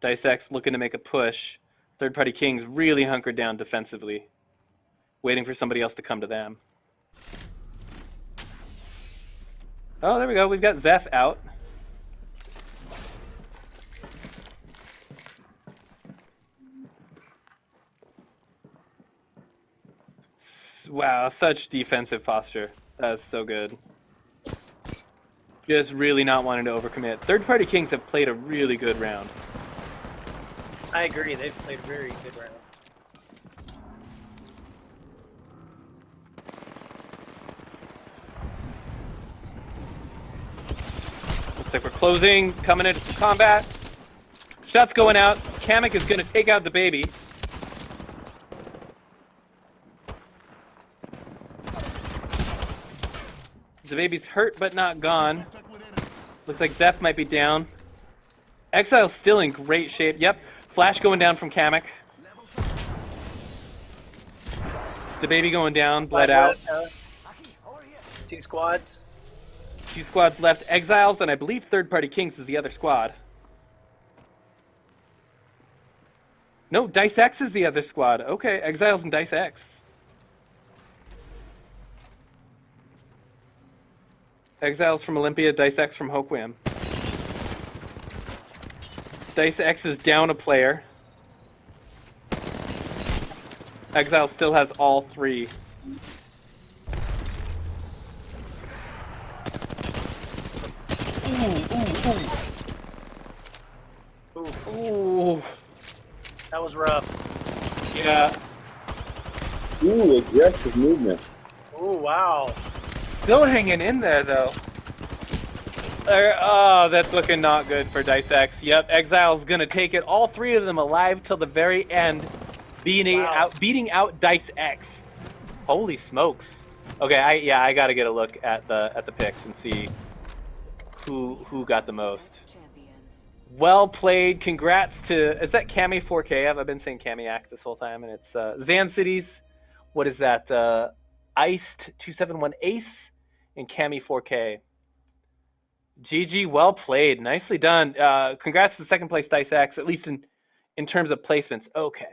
Dice X looking to make a push. Third Party Kings really hunkered down defensively, waiting for somebody else to come to them. Oh, there we go. We've got Zeph out. Wow, such defensive posture. That's so good. Just really not wanting to overcommit. Third Party Kings have played a really good round. I agree. They've played a very good round. Looks like we're closing, coming into some combat. Shots going out. Kamek is going to take out the baby. The baby's hurt but not gone. Looks like Zeph might be down. Exile's still in great shape. Yep. Flash going down from Kamek. The baby going down, bled out. 2 squads. 2 squads left. Exiles, and I believe Third Party Kings is the other squad. No, Dice X is the other squad. Okay, Exiles and Dice X. Exiles from Olympia, Dice X from Hoquiam. Dice X is down a player. Exile still has all 3. Ooh. That was rough. Yeah. Ooh, aggressive movement. Oh wow. Still hanging in there, though. Oh, that's looking not good for Dice X. Yep, Exile's going to take it. All 3 of them alive till the very end, beating out Dice X. Holy smokes. Okay, I got to get a look at the picks and see who got the most. Well played. Congrats to, is that Cami 4K? I've been saying Camiac this whole time, and it's Zan Cities. What is that? Iced 271 Ace and Cami 4K. GG, well played. Nicely done. Congrats to the second place Dice X, at least in terms of placements. Okay,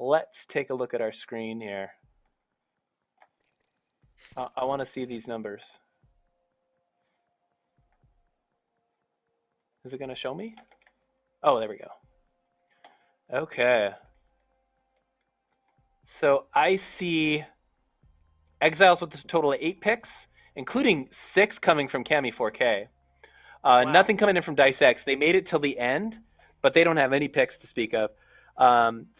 let's take a look at our screen here. I want to see these numbers. Is it going to show me? Oh, there we go. Okay. So I see Exiles with a total of 8 picks, including 6 coming from Cami 4K. Wow. Nothing coming in from Dice X. They made it till the end, but they don't have any picks to speak of.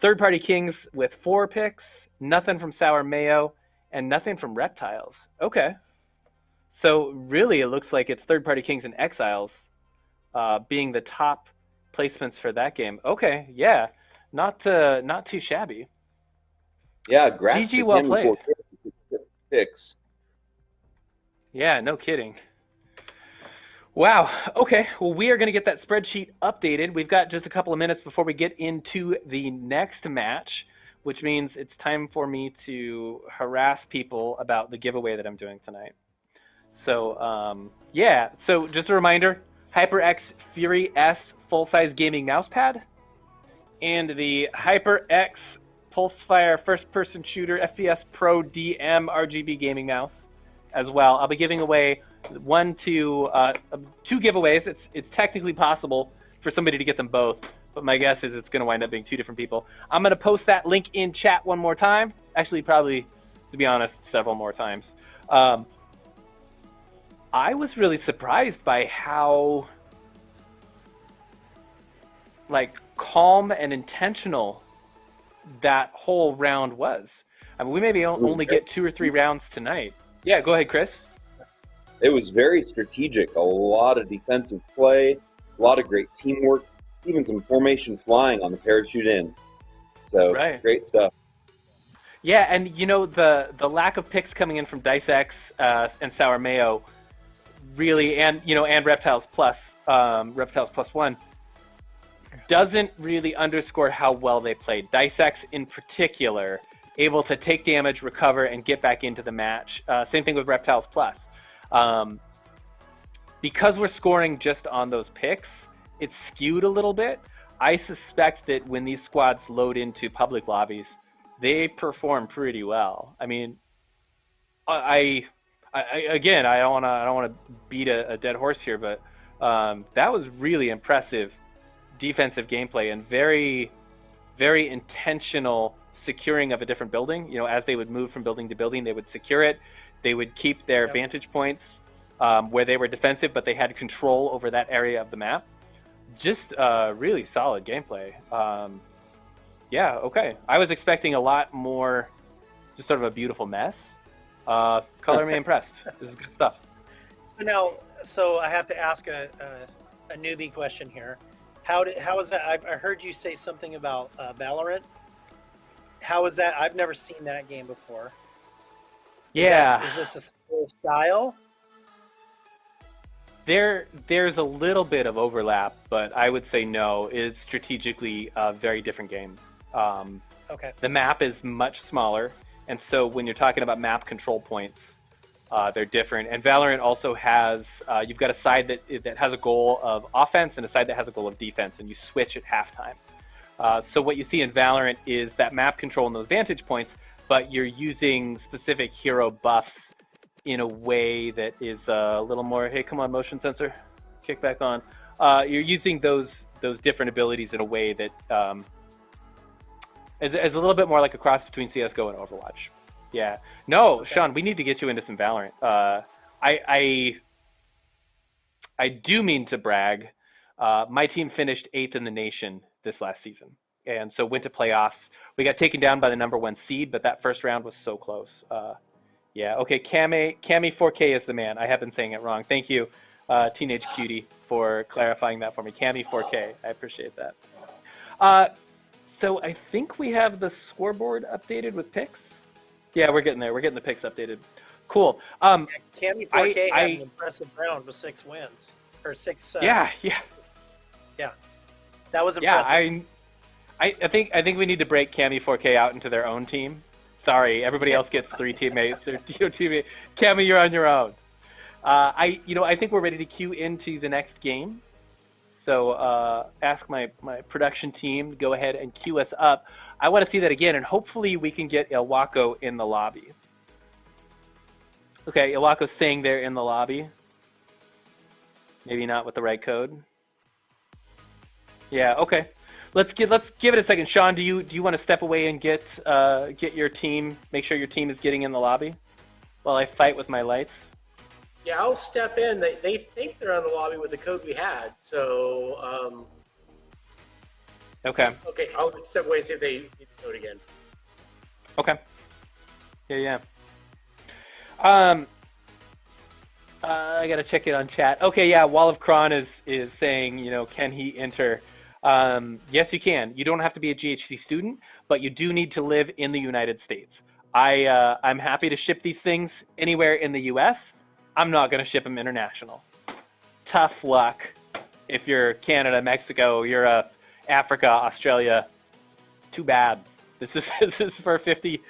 Third-party Kings with 4 picks, nothing from Sour Mayo, and nothing from Reptiles. Okay. So really, it looks like it's third-party Kings and Exiles being the top placements for that game. Okay, yeah, not too shabby. Yeah, grats GG, to well Cami played. 4K picks. Yeah, no kidding. Wow. Okay. Well, we are going to get that spreadsheet updated. We've got just a couple of minutes before we get into the next match, which means it's time for me to harass people about the giveaway that I'm doing tonight. So, yeah. So just a reminder, HyperX Fury S full-size gaming mousepad and the HyperX Pulsefire first-person shooter FPS Pro DM RGB gaming mouse as well. I'll be giving away two giveaways. It's technically possible for somebody to get them both, but my guess is it's going to wind up being 2 different people. I'm going to post that link in chat one more time. Actually, probably, to be honest, several more times. I was really surprised by how calm and intentional that whole round was. I mean, we maybe only get 2 or 3 rounds tonight. Yeah, go ahead, Chris. It was very strategic. A lot of defensive play, a lot of great teamwork, even some formation flying on the parachute in. So, right. Great stuff. Yeah, and the lack of picks coming in from Dice X and Sour Mayo really, and Reptiles Plus, Reptiles Plus 1, doesn't really underscore how well they played. Dice X in particular, able to take damage, recover, and get back into the match. Same thing with Reptiles Plus. Because we're scoring just on those picks, it's skewed a little bit. I suspect that when these squads load into public lobbies, they perform pretty well. I mean, I don't want to beat a dead horse here, but that was really impressive defensive gameplay and very, very intentional securing of a different building. As they would move from building to building, they would secure it. They would keep their vantage points where they were defensive, but they had control over that area of the map. Just really solid gameplay. Yeah, okay. I was expecting a lot more, just sort of a beautiful mess. Color me impressed. This is good stuff. So I have to ask a newbie question here. How is that? I heard you say something about Valorant. How is that? I've never seen that game before. Yeah. Is this a similar style? There's a little bit of overlap, but I would say no. It's strategically a very different game. Okay. The map is much smaller, and so when you're talking about map control points, they're different. And Valorant also has you've got a side that has a goal of offense and a side that has a goal of defense, and you switch at halftime. So what you see in Valorant is that map control and those vantage points, but you're using specific hero buffs in a way that is a little more, hey, come on, motion sensor, kick back on. You're using those different abilities in a way that is a little bit more like a cross between CSGO and Overwatch. Yeah. No, okay. Sean, we need to get you into some Valorant. I do mean to brag. My team finished 8th in the nation this last season, and so went to playoffs. We got taken down by the #1 seed, but that first round was so close. Yeah, okay, Cami 4K is the man. I have been saying it wrong. Thank you, Teenage Cutie, for clarifying that for me. Cami 4K, I appreciate that. So I think we have the scoreboard updated with picks. Yeah, we're getting there. We're getting the picks updated. Cool. Cami 4K had an impressive round with 6 wins. Or 6... Yeah. Yeah. That was impressive. Yeah, I think we need to break Cami 4K out into their own team. Sorry, everybody else gets 3 teammates. Or teammate. Cami, you're on your own. I think we're ready to queue into the next game. So ask my production team to go ahead and queue us up. I want to see that again, and hopefully we can get Iwaku in the lobby. Okay, Iwaku's saying they're in the lobby. Maybe not with the right code. Yeah, okay. let's give it a second. Sean, do you want to step away and get your team? Make sure your team is getting in the lobby while I fight with my lights. Yeah, I'll step in. They think they're on the lobby with the code we had. So Okay. okay, I'll step away and see if they need the code again. Okay. Yeah. I gotta check it on chat. Okay, yeah. Wall of Kron is saying, can he enter? Yes, you can. You don't have to be a GHC student, but you do need to live in the United States. I'm happy to ship these things anywhere in the U.S. I'm not gonna ship them international. Tough luck if you're Canada, Mexico, Europe, Africa, Australia. Too bad. This is for 50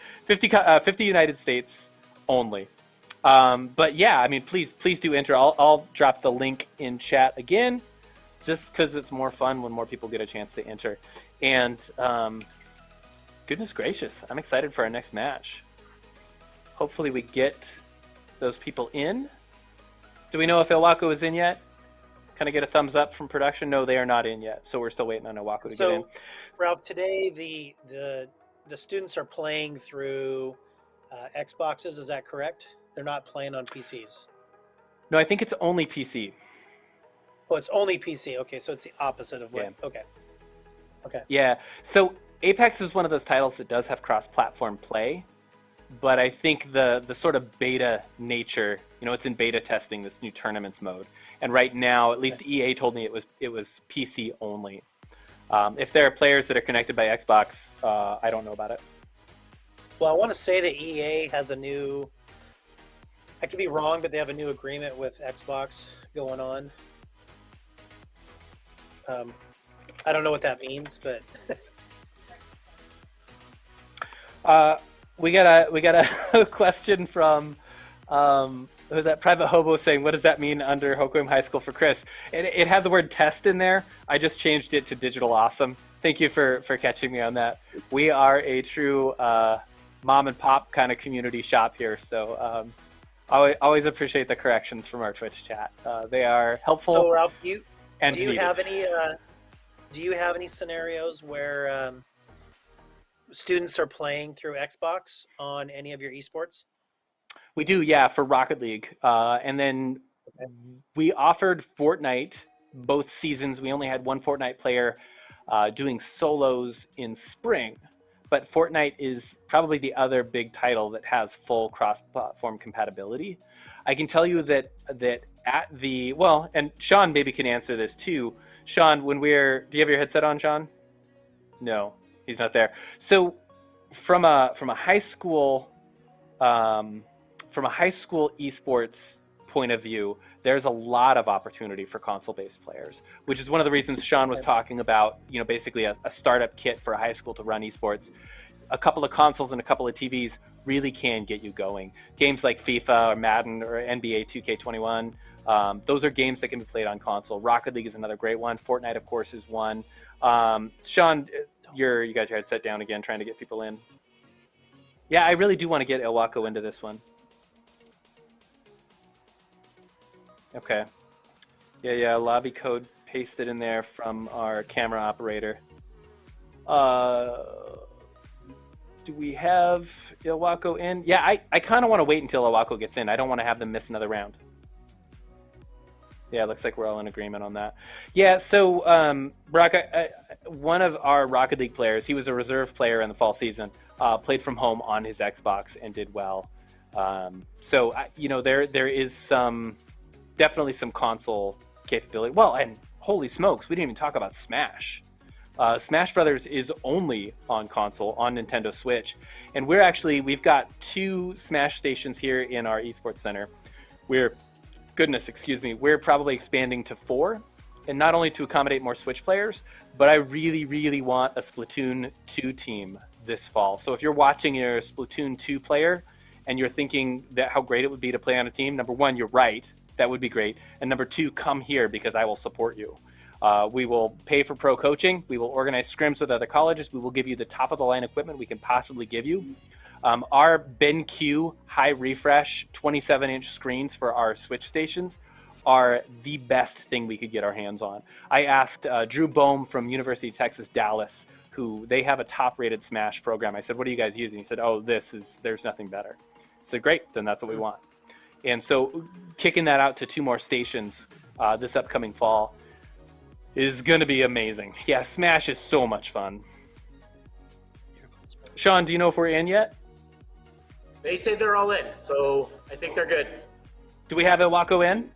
United States only. But yeah, I mean, please do enter. I'll drop the link in chat again, just because it's more fun when more people get a chance to enter. And goodness gracious, I'm excited for our next match. Hopefully we get those people in. Do we know if Iwaku is in yet? Can I get a thumbs up from production? No, they are not in yet. So we're still waiting on Iwaku to get in. Ralph, today the students are playing through Xboxes. Is that correct? They're not playing on PCs. No, I think it's only PC. Oh, it's only PC. Okay, so it's the opposite of what? Yeah. Okay. Yeah. So Apex is one of those titles that does have cross-platform play, but I think the sort of beta nature, it's in beta testing, this new tournaments mode, and right now, at least EA told me it was PC only. If there are players that are connected by Xbox, I don't know about it. Well, I want to say that EA has I could be wrong, but they have a new agreement with Xbox going on. I don't know what that means, but we got a question from who's that Private Hobo saying, what does that mean under Hoquiam High School for Chris? It had the word test in there. I just changed it to Digital Awesome. Thank you for catching me on that. We are a true mom and pop kind of community shop here, so always appreciate the corrections from our Twitch chat. They are helpful. So Ralph, do you needed. have any scenarios where students are playing through Xbox on any of your esports? We do, yeah, for Rocket League. And then we offered Fortnite both seasons. We only had one Fortnite player doing solos in spring. But Fortnite is probably the other big title that has full cross-platform compatibility. I can tell you that at the, and Sean maybe can answer this too. Sean, do you have your headset on, Sean? No, he's not there. So from a high school esports point of view, there's a lot of opportunity for console-based players, which is one of the reasons Sean was talking about, basically a startup kit for a high school to run esports. A couple of consoles and a couple of TVs really can get you going. Games like FIFA or Madden or NBA 2K21, those are games that can be played on console. Rocket League is another great one. Fortnite, of course, is one. Sean, you got your headset down again, trying to get people in. Yeah, I really do want to get Iwaku into this one. Okay. Yeah, lobby code pasted in there from our camera operator. Do we have Iwaku in? Yeah, I kind of want to wait until Iwaku gets in. I don't want to have them miss another round. Yeah, it looks like we're all in agreement on that. Yeah, so Brock, one of our Rocket League players, he was a reserve player in the fall season, played from home on his Xbox and did well. So, there is definitely some console capability. Well, and holy smokes, we didn't even talk about Smash. Smash Brothers is only on console, on Nintendo Switch. And we've got 2 Smash stations here in our esports center. We're probably expanding to 4. And not only to accommodate more Switch players, but I really, really want a Splatoon 2 team this fall. So if you're watching, you're a Splatoon 2 player, and you're thinking that how great it would be to play on a team, number 1, you're right. That would be great. And number 2, come here because I will support you. We will pay for pro coaching. We will organize scrims with other colleges. We will give you the top of the line equipment we can possibly give you. Our BenQ high refresh 27-inch screens for our Switch stations are the best thing we could get our hands on. I asked Drew Bohm from University of Texas, Dallas, who they have a top-rated Smash program. I said, what are you guys using? He said, oh, there's nothing better. I said, great, then that's what we want. And so kicking that out to 2 more stations this upcoming fall is going to be amazing. Yeah, Smash is so much fun. Sean, do you know if we're in yet? They say they're all in, so I think they're good. Do we have Iwaku in?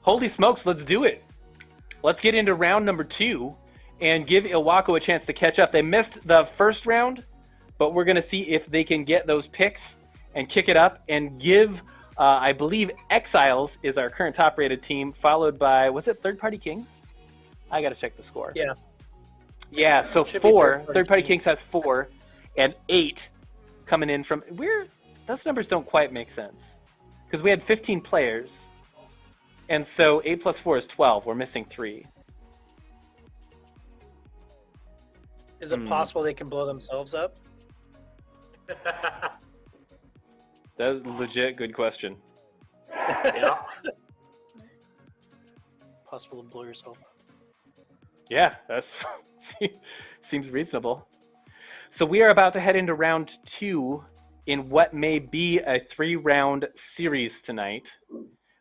Holy smokes, let's do it. Let's get into round number 2 and give Iwaku a chance to catch up. They missed the first round, but we're going to see if they can get those picks and kick it up and give, I believe, Exiles is our current top-rated team, followed by, was it Third Party Kings? I got to check the score. Yeah. Yeah, so 4. Third Party Kings has 4, and 8 coming in from... Those numbers don't quite make sense. Because we had 15 players, and so 8 plus 4 is 12. We're missing 3. Is it possible they can blow themselves up? That's a legit good question. Yeah. Possible to blow yourself up. Yeah, that seems reasonable. So we are about to head into round 2 in what may be a 3-round series tonight.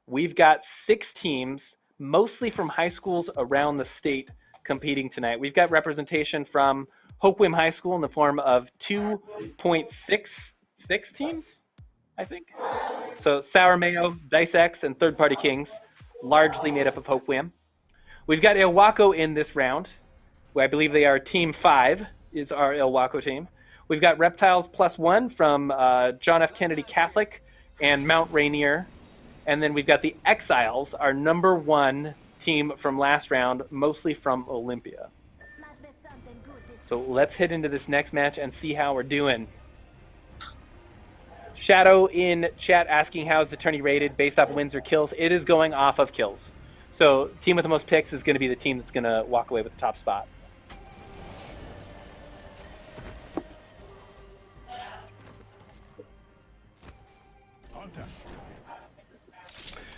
We've got 6 teams, mostly from high schools around the state, competing tonight. We've got representation from Hoquiam High School in the form of 2.66 teams, I think. So Sour Mayo, Dice X, and Third Party Kings, largely made up of Hoquiam. We've got Iwaku in this round. I believe they are Team 5 is our Iwaku team. We've got Reptiles +1 from John F. Kennedy Catholic and Mount Rainier. And then we've got the Exiles, our number 1 team from last round, mostly from Olympia. So let's head into this next match and see how we're doing. Shadow in chat asking how is the tourney rated based off wins or kills. It is going off of kills. So team with the most picks is going to be the team that's going to walk away with the top spot.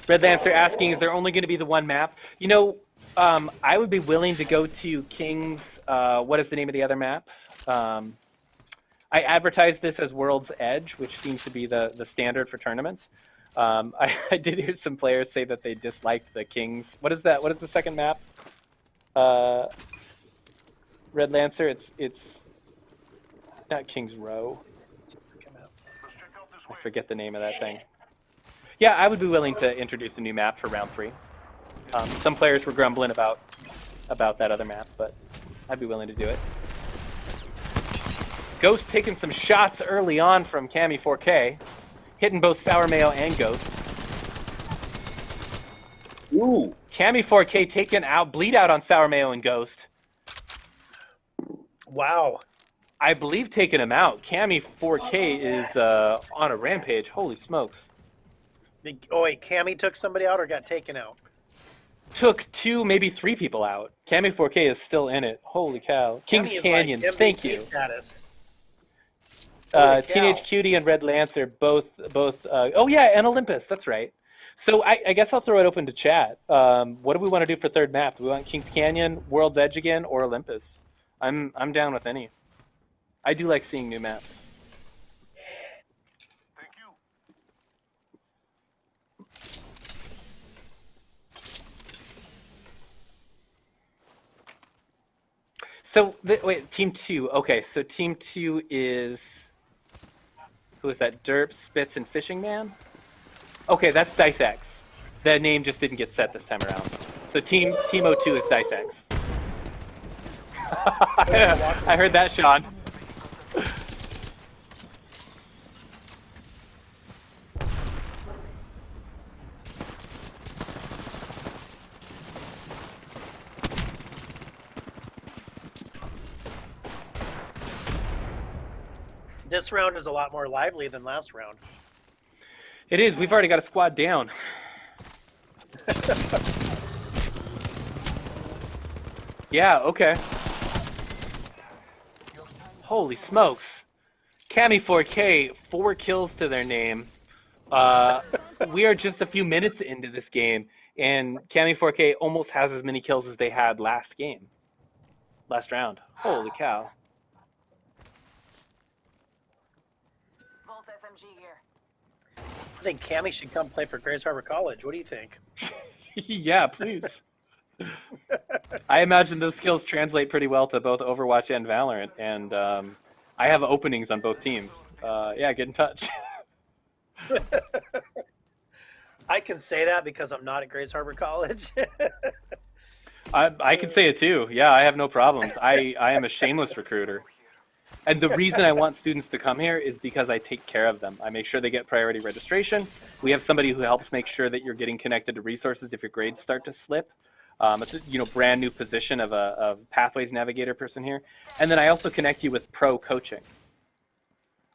Red Lancer asking, is there only going to be the one map? You know, I would be willing to go to King's, what is the name of the other map? I advertised this as World's Edge, which seems to be the standard for tournaments. I did hear some players say that they disliked the Kings. What is that? What is the second map? Red Lancer, it's not King's Row. I forget the name of that thing. Yeah, I would be willing to introduce a new map for round 3. Some players were grumbling about that other map, but I'd be willing to do it. Ghost taking some shots early on from Cami 4K, hitting both Sour Mayo and Ghost. Ooh. Cami 4K taking out, bleed out on Sour Mayo and Ghost. Wow. I believe taking him out. Cami 4K is on a rampage. Holy smokes. Oh wait, Cammy took somebody out or got taken out? Took 2, maybe 3 people out. Cami 4K is still in it. Holy cow. Kings Cammy is Canyon, like thank MVP you. Status. Teenage Cutie and Red Lancer, both. Oh yeah, and Olympus. That's right. So I guess I'll throw it open to chat. What do we want to do for third map? Do we want Kings Canyon, World's Edge again, or Olympus? I'm down with any. I do like seeing new maps. Thank you. So wait, Team 2. Okay, so Team 2 is who is that? Derp, Spitz, and Fishing Man. Okay, that's Dice X. The name just didn't get set this time around. So Team 02 is Dice X. I heard that, Sean. This round is a lot more lively than last round. It is. We've already got a squad down. Yeah, okay. Holy smokes. Cami 4K, 4 kills to their name. we are just a few minutes into this game, and Cami 4K almost has as many kills as they had last round. Holy cow. Volt SMG here. I think Cammy should come play for Grace Harbor College. What do you think? Yeah, please. I imagine those skills translate pretty well to both Overwatch and Valorant, and I have openings on both teams. Yeah, get in touch. I can say that because I'm not at Grace Harbor College. I can say it too. Yeah, I have no problems. I am a shameless recruiter. And the reason I want students to come here is because I take care of them. I make sure they get priority registration. We have somebody who helps make sure that you're getting connected to resources if your grades start to slip. It's a brand new position of a Pathways Navigator person here. And then I also connect you with pro coaching.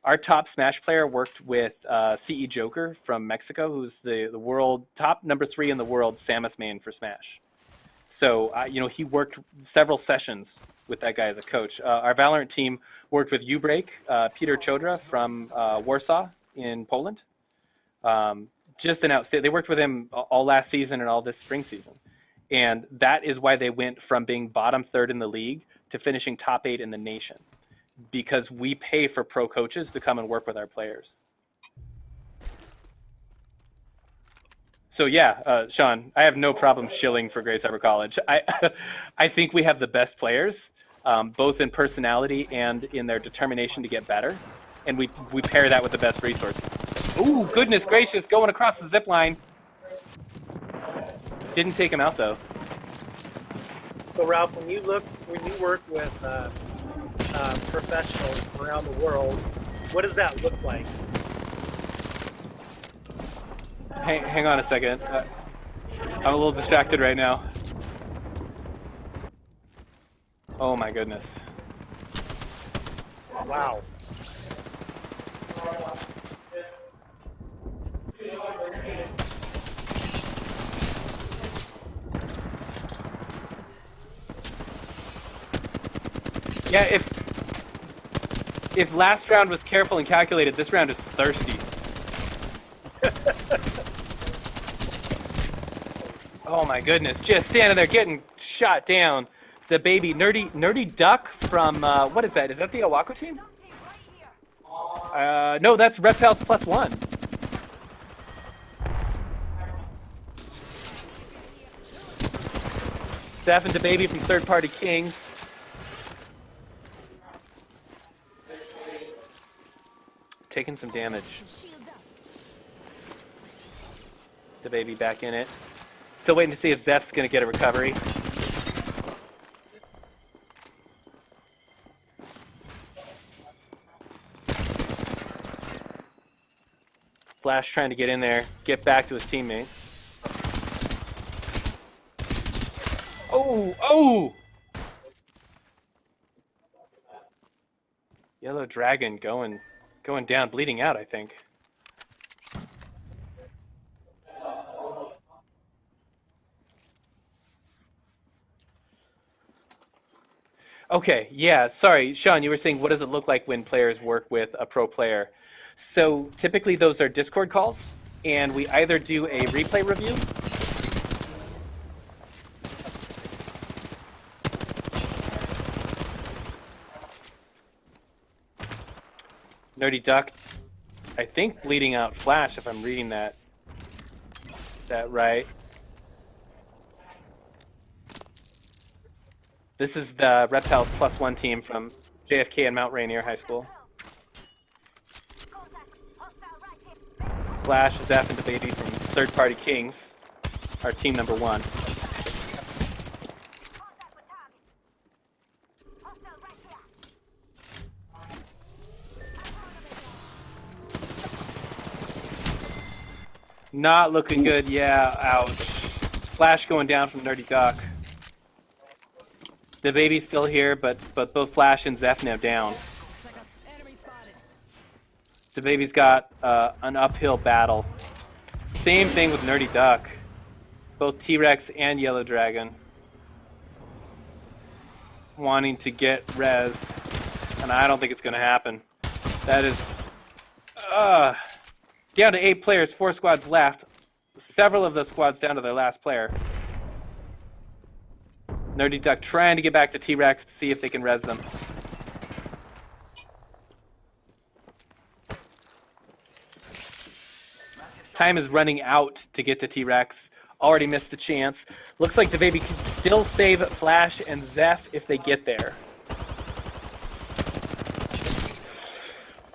Our top Smash player worked with CE Joker from Mexico, who's the world top number 3 in the world Samus main for Smash. So he worked several sessions with that guy as a coach. Our Valorant team worked with Ubreak, Peter Chodra from Warsaw in Poland. Just an outstanding. They worked with him all last season and all this spring season. And that is why they went from being bottom 3rd in the league to finishing top 8 in the nation. Because we pay for pro coaches to come and work with our players. So yeah, Sean, I have no problem shilling for Grace Harbor College. I think we have the best players, both in personality and in their determination to get better. And we pair that with the best resources. Ooh, goodness gracious, going across the zip line. Didn't take him out though. So Ralph, when you work with professionals around the world, what does that look like? Hang on a second. I'm a little distracted right now. Oh my goodness. Wow. Yeah, if last round was careful and calculated, this round is thirsty. Oh my goodness, just standing there getting shot down. The baby, Nerdy Duck from, what is that? Is that the Iwaku team? No, that's Reptiles +1. Steph and the baby from Third Party Kings. Taking some damage. The baby back in it. Still waiting to see if Zeph's going to get a recovery. Flash trying to get in there, get back to his teammate. Oh! Yellow Dragon going down, bleeding out, I think. Okay, yeah, sorry, Sean, you were saying what does it look like when players work with a pro player? So typically those are Discord calls, and we either do a replay review. Nerdy Duck, I think bleeding out Flash, if I'm reading that right. This is the Reptiles +1 team from JFK and Mount Rainier High School. Flash, Zeph, and the baby from Third Party Kings, our team number 1. Not looking good, yeah, ouch. Flash going down from Nerdy Duck. The baby's still here, but both Flash and Zeph now down. The baby's got an uphill battle. Same thing with Nerdy Duck. Both T-Rex and Yellow Dragon wanting to get res, and I don't think it's going to happen. That is... Down to 8 players, 4 squads left. Several of those squads down to their last player. Nerdy Duck trying to get back to T-Rex to see if they can res them. Time is running out to get to T-Rex. Already missed the chance. Looks like the baby can still save Flash and Zeph if they get there.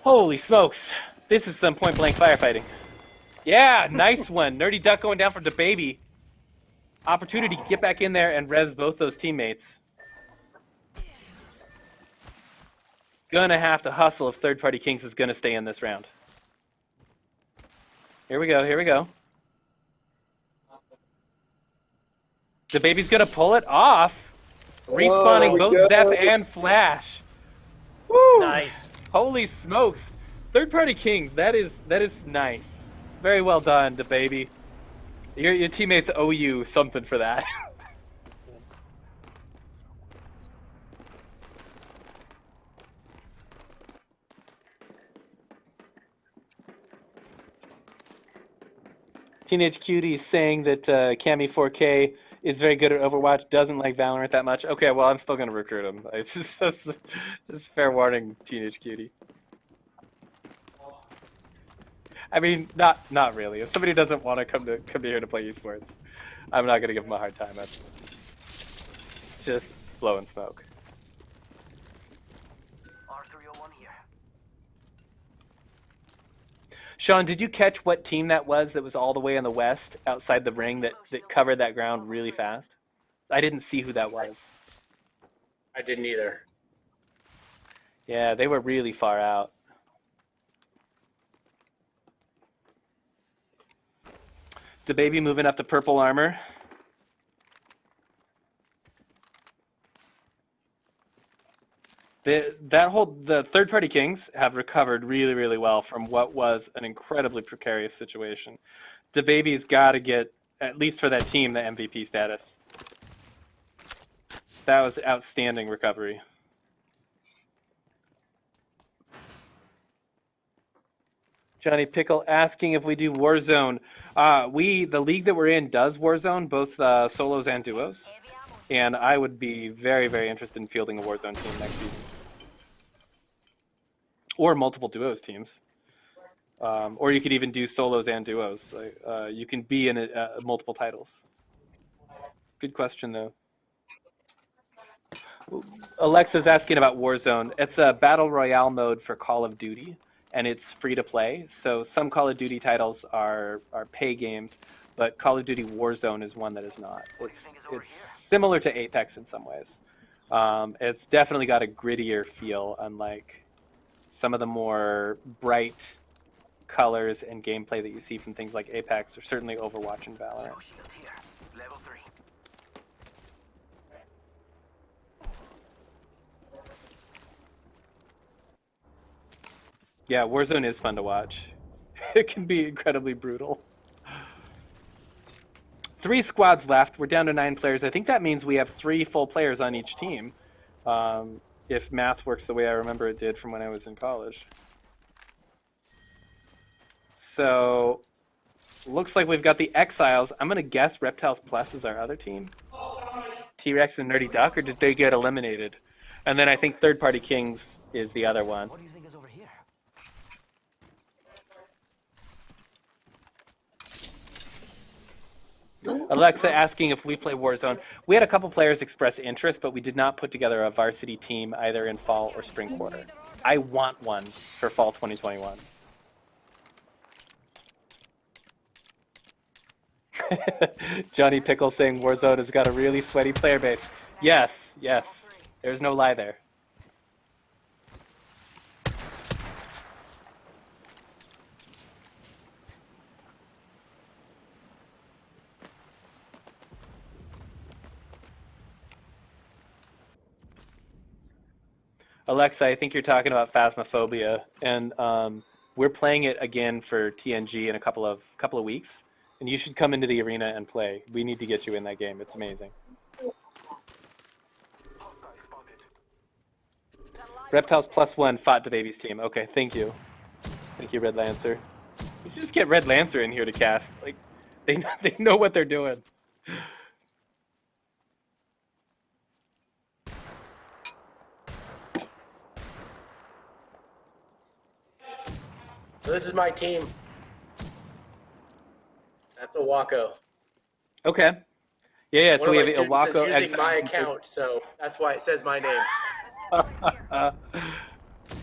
Holy smokes. This is some point-blank firefighting. Yeah, nice one. Nerdy Duck going down for the baby. Opportunity to get back in there and res both those teammates. Gonna have to hustle if Third Party Kings is gonna stay in this round. Here we go, here we go. The baby's gonna pull it off. Respawning both Zeph and Flash. Woo! Nice. Holy smokes. Third Party Kings, that is nice. Very well done, the baby. Your teammates owe you something for that. Teenage Cutie is saying that Cami4K is very good at Overwatch, doesn't like Valorant that much. Okay, well, I'm still going to recruit him. It's just fair warning, Teenage Cutie. I mean, not really. If somebody doesn't want to come here to play esports, I'm not going to give them a hard time. That's just blowing smoke. R301 here. Sean, did you catch what team that was all the way in the west outside the ring that covered that ground really fast? I didn't see who that was. I didn't either. Yeah, they were really far out. The baby moving up to purple armor. The Third Party Kings have recovered really, really well from what was an incredibly precarious situation. The baby's got to get, at least for that team, the MVP status. That was outstanding recovery. Johnny Pickle asking if we do Warzone. The league that we're in does Warzone, both solos and duos. And I would be very, very interested in fielding a Warzone team next season. Or multiple duos teams. Or you could even do solos and duos. You can be in multiple titles. Good question, though. Alexa's asking about Warzone. It's a battle royale mode for Call of Duty. And it's free to play. So some Call of Duty titles are pay games, but Call of Duty Warzone is one that is not. It's similar to Apex in some ways. It's definitely got a grittier feel, unlike some of the more bright colors and gameplay that you see from things like Apex or certainly Overwatch and Valorant. Level 3. Yeah, Warzone is fun to watch. It can be incredibly brutal. 3 squads left. We're down to 9 players. I think that means we have 3 full players on each team. If math works the way I remember it did from when I was in college. So, looks like we've got the Exiles. I'm going to guess Reptiles Plus is our other team. T-Rex and Nerdy Duck, or did they get eliminated? And then I think Third Party Kings is the other one. What do you think is over here? Alexa asking if we play Warzone. We had a couple players express interest, but we did not put together a varsity team either in fall or spring quarter. I want one for fall 2021. Johnny Pickle saying Warzone has got a really sweaty player base. Yes, yes. There's no lie there. Alexa, I think you're talking about Phasmophobia, and we're playing it again for TNG in a couple of weeks, and you should come into the arena and play. We need to get you in that game. It's amazing. Reptiles +1 fought the baby's team. Okay, thank you. Thank you, Red Lancer. You should just get Red Lancer in here to cast. Like, they know what they're doing. So this is my team. That's Iwaku. Okay. Yeah. One So of we my have students Iwaku. is using my account, so that's why it says my name. I'm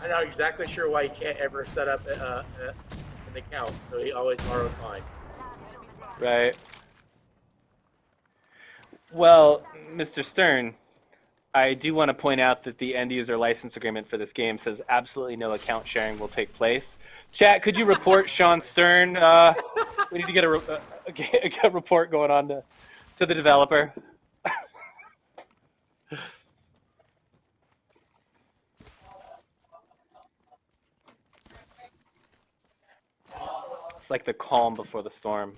not exactly sure why he can't ever set up an account, so he always borrows mine. Right. Well, Mr. Stern, I do want to point out that the end user license agreement for this game says absolutely no account sharing will take place. Chat, could you report Sean Stern? We need to get a report going on to the developer. It's like the calm before the storm.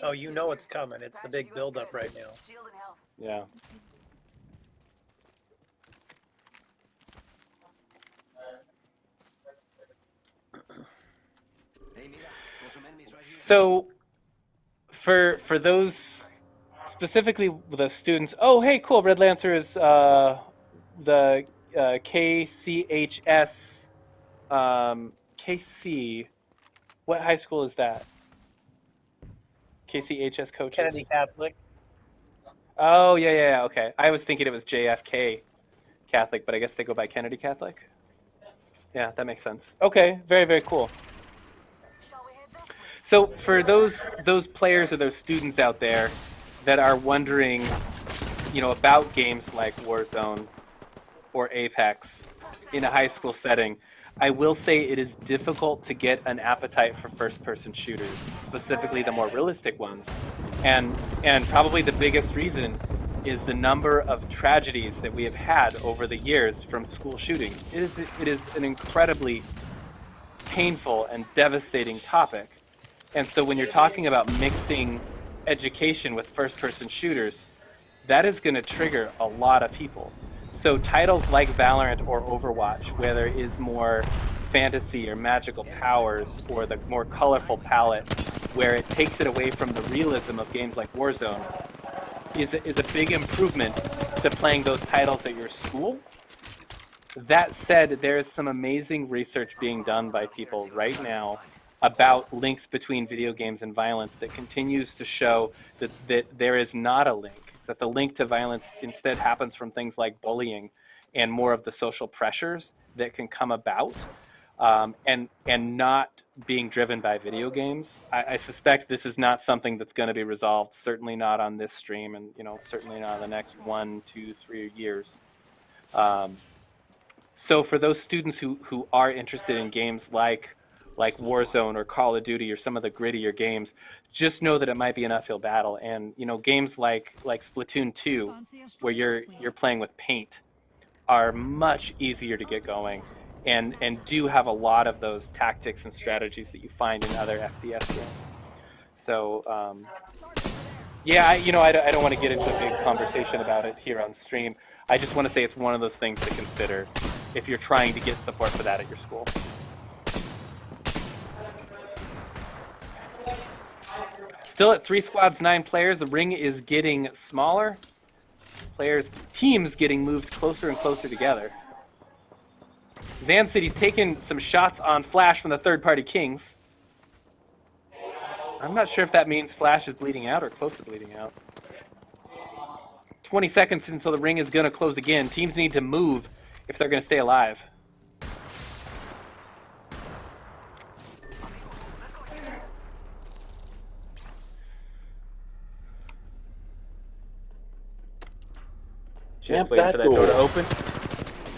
Oh, you know it's coming. It's the big buildup right now. Yeah. So, for those specifically the students, oh hey, cool. Red Lancer is the KCHS KC. What high school is that? KCHS coaches. Kennedy Catholic. Oh yeah. Okay, I was thinking it was JFK Catholic, but I guess they go by Kennedy Catholic. Yeah, that makes sense. Okay, very cool. So for those players or those students out there that are wondering, about games like Warzone or Apex in a high school setting, I will say it is difficult to get an appetite for first-person shooters, specifically the more realistic ones. And probably the biggest reason is the number of tragedies that we have had over the years from school shootings. It is an incredibly painful and devastating topic. And so when you're talking about mixing education with first-person shooters, that is going to trigger a lot of people. So titles like Valorant or Overwatch, where there is more fantasy or magical powers or the more colorful palette, where it takes it away from the realism of games like Warzone, is a big improvement to playing those titles at your school. That said, there is some amazing research being done by people right now about links between video games and violence that continues to show that there is not a link, that the link to violence instead happens from things like bullying and more of the social pressures that can come about, and not being driven by video games. I suspect this is not something that's going to be resolved, certainly not on this stream, and certainly not in the next 1, 2, 3 years. So for those students who are interested in games like Warzone or Call of Duty or some of the grittier games, just know that it might be an uphill battle. And games like Splatoon 2, where you're playing with paint, are much easier to get going, and do have a lot of those tactics and strategies that you find in other FPS games. So yeah, I don't want to get into a big conversation about it here on stream. I just want to say it's one of those things to consider if you're trying to get support for that at your school. Still at 3 squads, 9 players. The ring is getting smaller. Teams getting moved closer and closer together. Zan City's taking some shots on Flash from the third-party Kings. I'm not sure if that means Flash is bleeding out or close to bleeding out. 20 seconds until the ring is going to close again. Teams need to move if they're going to stay alive. Just waiting for that door to open.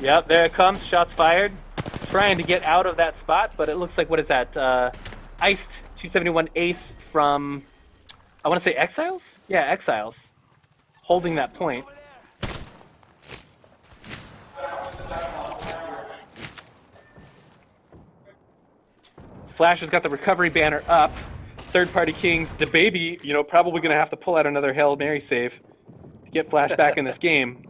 Yep, there it comes. Shots fired. Trying to get out of that spot, but it looks like, what is that? Iced 271 Ace from, I want to say Exiles? Yeah, Exiles. Holding that point. Flash has got the recovery banner up. Third-party Kings, the baby, probably going to have to pull out another Hail Mary save to get Flash back in this game.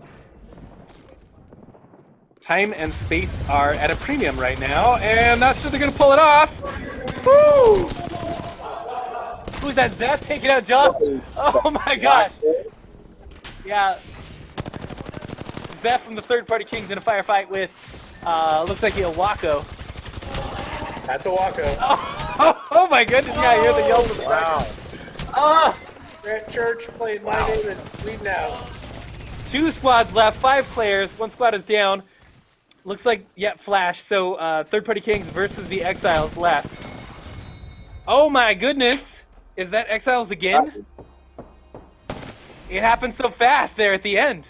Time and space are at a premium right now, and not sure they're going to pull it off. Woo! Who's that? Zeth taking out John? Oh my god. Yeah. Zeth from the Third Party Kings in a firefight with, looks like Iwaku. That's Iwaku. Oh my goodness, yeah, I hear the yells of the Wow. Ah! Grant Church played My Name is leading out. 2 squads left, 5 players, 1 squad is down. Looks like, yeah, Flash. So, Third Party Kings versus the Exiles left. Oh my goodness! Is that Exiles again? It happened so fast there at the end.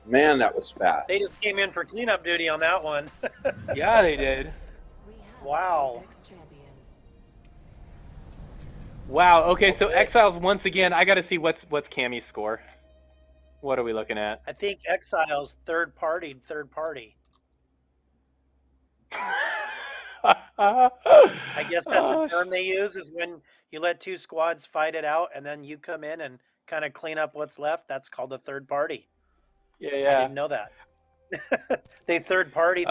Man, that was fast. They just came in for cleanup duty on that one. Yeah, they did. Wow. Wow, okay, so Exiles once again, I gotta see what's Cammy's score. What are we looking at? I think Exiles third party. I guess that's a term they use, is when you let 2 squads fight it out and then you come in and kind of clean up what's left. That's called a third party. Yeah. I didn't know that. They third party.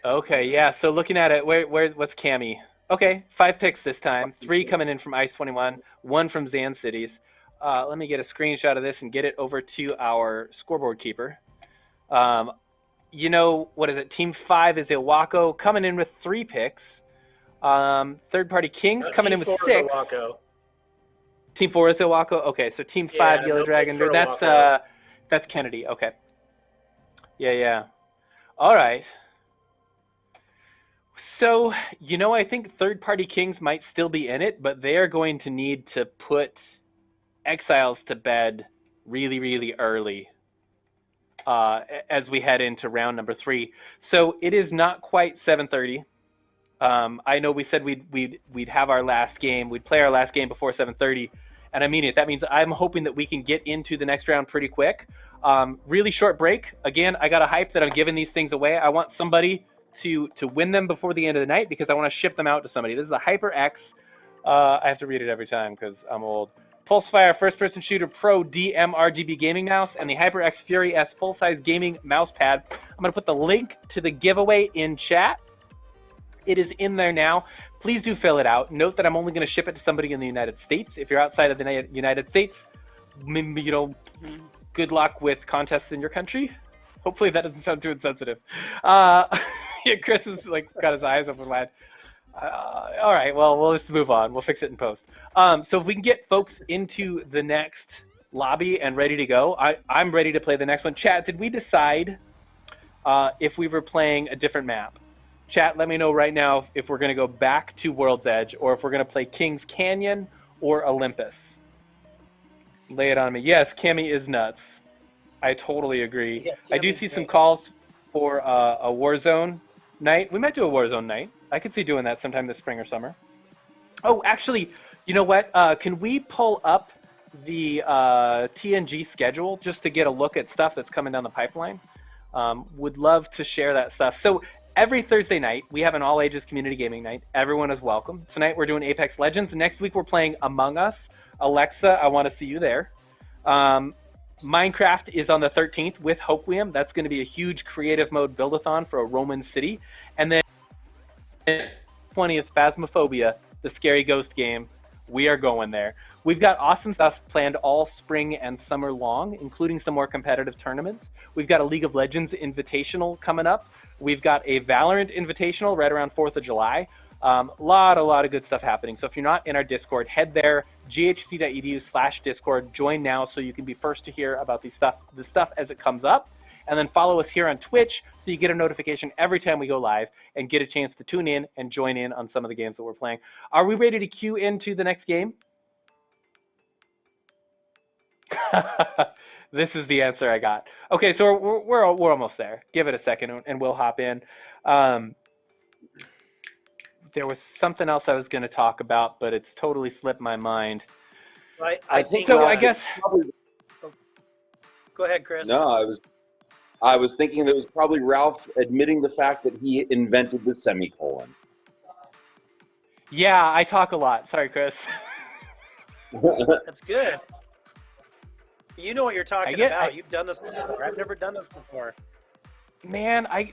Okay, yeah, so looking at it, what's Cammy? Okay, 5 picks this time. 3 coming in from Ice 21, 1 from Zan Cities. Let me get a screenshot of this and get it over to our scoreboard keeper. You know, what is it? Team 5 is Iwaku coming in with 3 picks. Third Party Kings coming in with 6. Team 4 is Iwaku. Okay, so Team 5 Yellow Dragon. That's Kennedy. Okay. Yeah. All right. So, you know, I think Third Party Kings might still be in it, but they are going to need to put Exiles to bed really, really early as we head into round number 3. So it is not quite 7:30. I know we said we'd have our last game. We'd play our last game before 7:30, and I mean it. That means I'm hoping that we can get into the next round pretty quick. Really short break. Again, I got a hype that I'm giving these things away. I want somebody to win them before the end of the night because I want to ship them out to somebody. This is a HyperX. I have to read it every time because I'm old. Pulsefire first-person shooter Pro DMRGB gaming mouse and the HyperX Fury S full-size gaming mouse pad. I'm going to put the link to the giveaway in chat. It is in there now. Please do fill it out. Note that I'm only going to ship it to somebody in the United States. If you're outside of the United States, you know, good luck with contests in your country. Hopefully that doesn't sound too insensitive. Yeah, Chris is like got his eyes open wide. All right, well, we'll just move on. We'll fix it in post. So if we can get folks into the next lobby and ready to go, I'm ready to play the next one. Chat, did we decide if we were playing a different map? Chat, let me know right now if we're going to go back to World's Edge or if we're going to play Kings Canyon or Olympus. Lay it on me. Yes, Cammy is nuts. I totally agree. Yeah, I do see some calls for a Warzone night. We might do a Warzone night. I could see doing that sometime this spring or summer. Oh, actually, you know what? Can we pull up the TNG schedule just to get a look at stuff that's coming down the pipeline? Would love to share that stuff. So every Thursday night, we have an all-ages community gaming night. Everyone is welcome. Tonight, we're doing Apex Legends. Next week, we're playing Among Us. Alexa, I want to see you there. Minecraft is on the 13th with Hopeweum. That's going to be a huge creative mode build-a-thon for a Roman city. And then 20th, Phasmophobia, the scary ghost game. We are going there. We've got awesome stuff planned all spring and summer long, including some more competitive tournaments. We've got a League of Legends Invitational coming up. We've got a Valorant Invitational right around 4th of July. A lot of good stuff happening. So if you're not in our Discord, head there, ghc.edu/Discord. Join now so you can be first to hear about this stuff as it comes up. And then follow us here on Twitch so you get a notification every time we go live and get a chance to tune in and join in on some of the games that we're playing. Are we ready to queue into the next game? This is the answer I got. Okay, so we're almost there. Give it a second and we'll hop in. There was something else I was going to talk about, but it's totally slipped my mind. I think so. I guess. Go ahead, Chris. No, I was thinking that it was probably Ralph admitting the fact that he invented the semicolon. Yeah, I talk a lot. Sorry, Chris. That's good. You know what you're talking about. You've done this before. I've never done this before. Man, I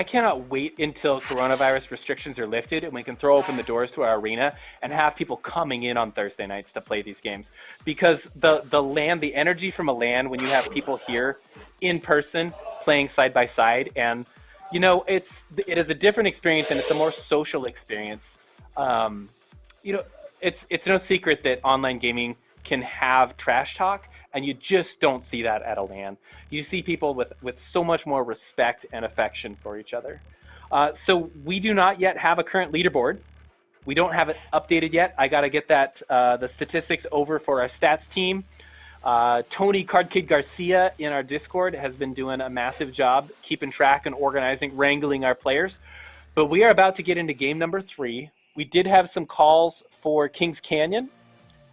cannot wait until coronavirus restrictions are lifted and we can throw open the doors to our arena and have people coming in on Thursday nights to play these games. Because the energy from a LAN when you have people here in person playing side by side, and it is a different experience and it's a more social experience. Um, you know, it's no secret that online gaming can have trash talk, and you just don't see that at a LAN. You see people with so much more respect and affection for each other. So we do not yet have a current leaderboard. We don't have it updated yet. I got to get the statistics over for our stats team. Tony Card Kid Garcia in our Discord has been doing a massive job keeping track and organizing, wrangling our players. But we are about to get into game number 3. We did have some calls for Kings Canyon,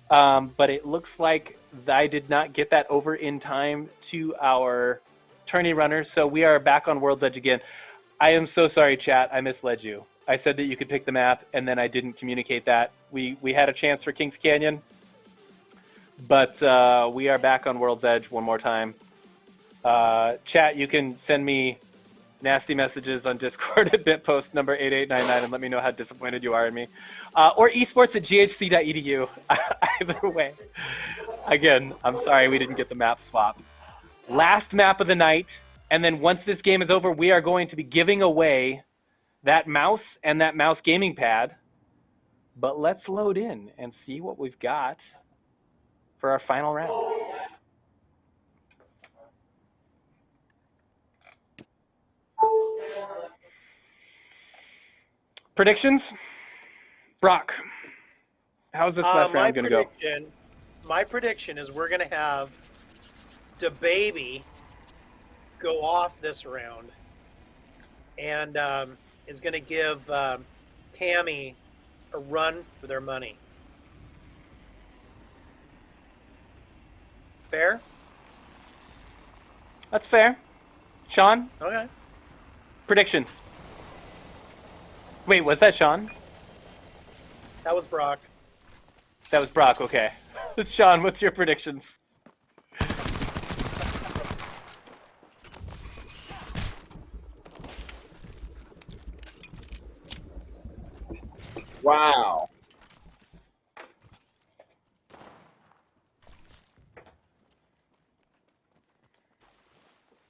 but it looks like I did not get that over in time to our tourney runner. So we are back on World's Edge again. I am so sorry, chat. I misled you. I said that you could pick the map, and then I didn't communicate that. We had a chance for Kings Canyon, but we are back on World's Edge one more time. Chat, you can send me nasty messages on Discord at bitpost number 8899 and let me know how disappointed you are in me. Or esports@ghc.edu. Either way. Again, I'm sorry we didn't get the map swap. Last map of the night, and then once this game is over, we are going to be giving away that mouse and that mouse gaming pad. But let's load in and see what we've got for our final round. Predictions? Brock, how's this last round going to go? My prediction is we're going to have DaBaby go off this round and is going to give Cammy a run for their money. Fair? That's fair. Sean? Okay. Predictions? Wait, was that Sean? That was Brock. That was Brock, okay. Sean, what's your predictions? Wow.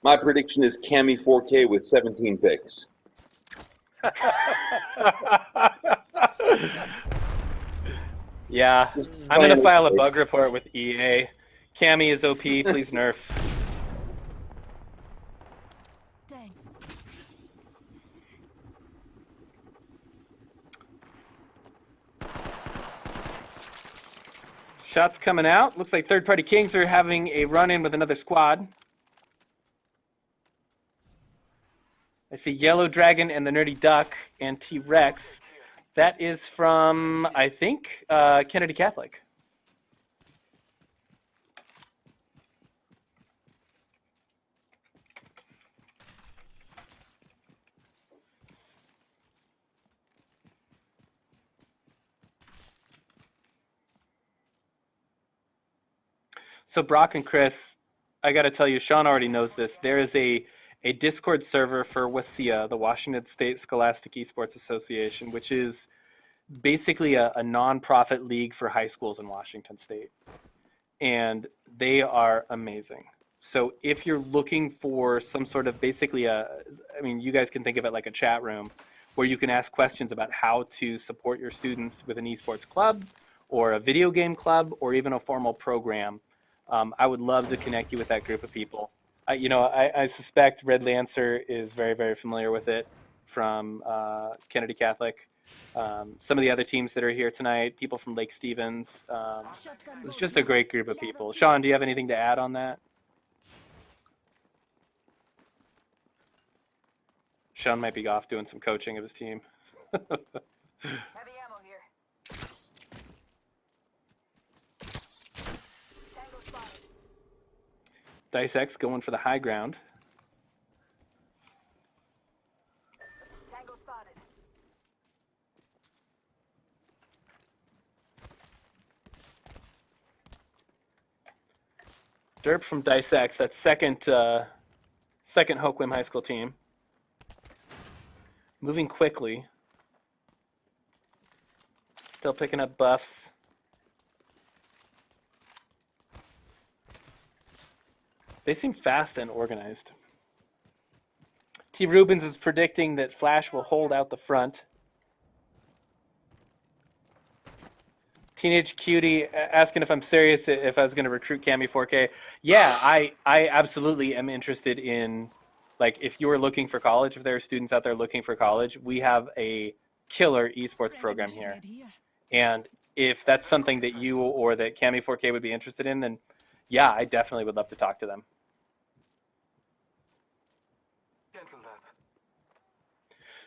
My prediction is Cammy 4K with 17 picks. Yeah, I'm going to file a bug report with EA. Cammy is OP, please nerf. Thanks. Shots coming out. Looks like third-party Kings are having a run-in with another squad. I see Yellow Dragon and the Nerdy Duck and T-Rex. That is from, I think, Kennedy Catholic. So Brock and Chris, I got to tell you, Sean already knows this. There is a Discord server for WASIA, the Washington State Scholastic Esports Association, which is basically a nonprofit league for high schools in Washington State. And they are amazing. So if you're looking for some sort of basically you guys can think of it like a chat room where you can ask questions about how to support your students with an esports club or a video game club or even a formal program. I would love to connect you with that group of people. I suspect Red Lancer is very, very familiar with it from Kennedy Catholic. Some of the other teams that are here tonight, people from Lake Stevens. It's just a great group of people. Sean, do you have anything to add on that? Sean might be off doing some coaching of his team. Heavy ammo here. Tango spotted. Dice X going for the high ground. Tango spotted. Derp from Dice X, that's second Hoquiam High School team. Moving quickly. Still picking up buffs. They seem fast and organized. T. Rubens is predicting that Flash will hold out the front. Teenage Cutie asking if I'm serious, if I was going to recruit Cami 4K. Yeah, I absolutely am interested in, like, if you are looking for college, if there are students out there looking for college, we have a killer esports program here. And if that's something that you or that Cami 4K would be interested in, then yeah, I definitely would love to talk to them.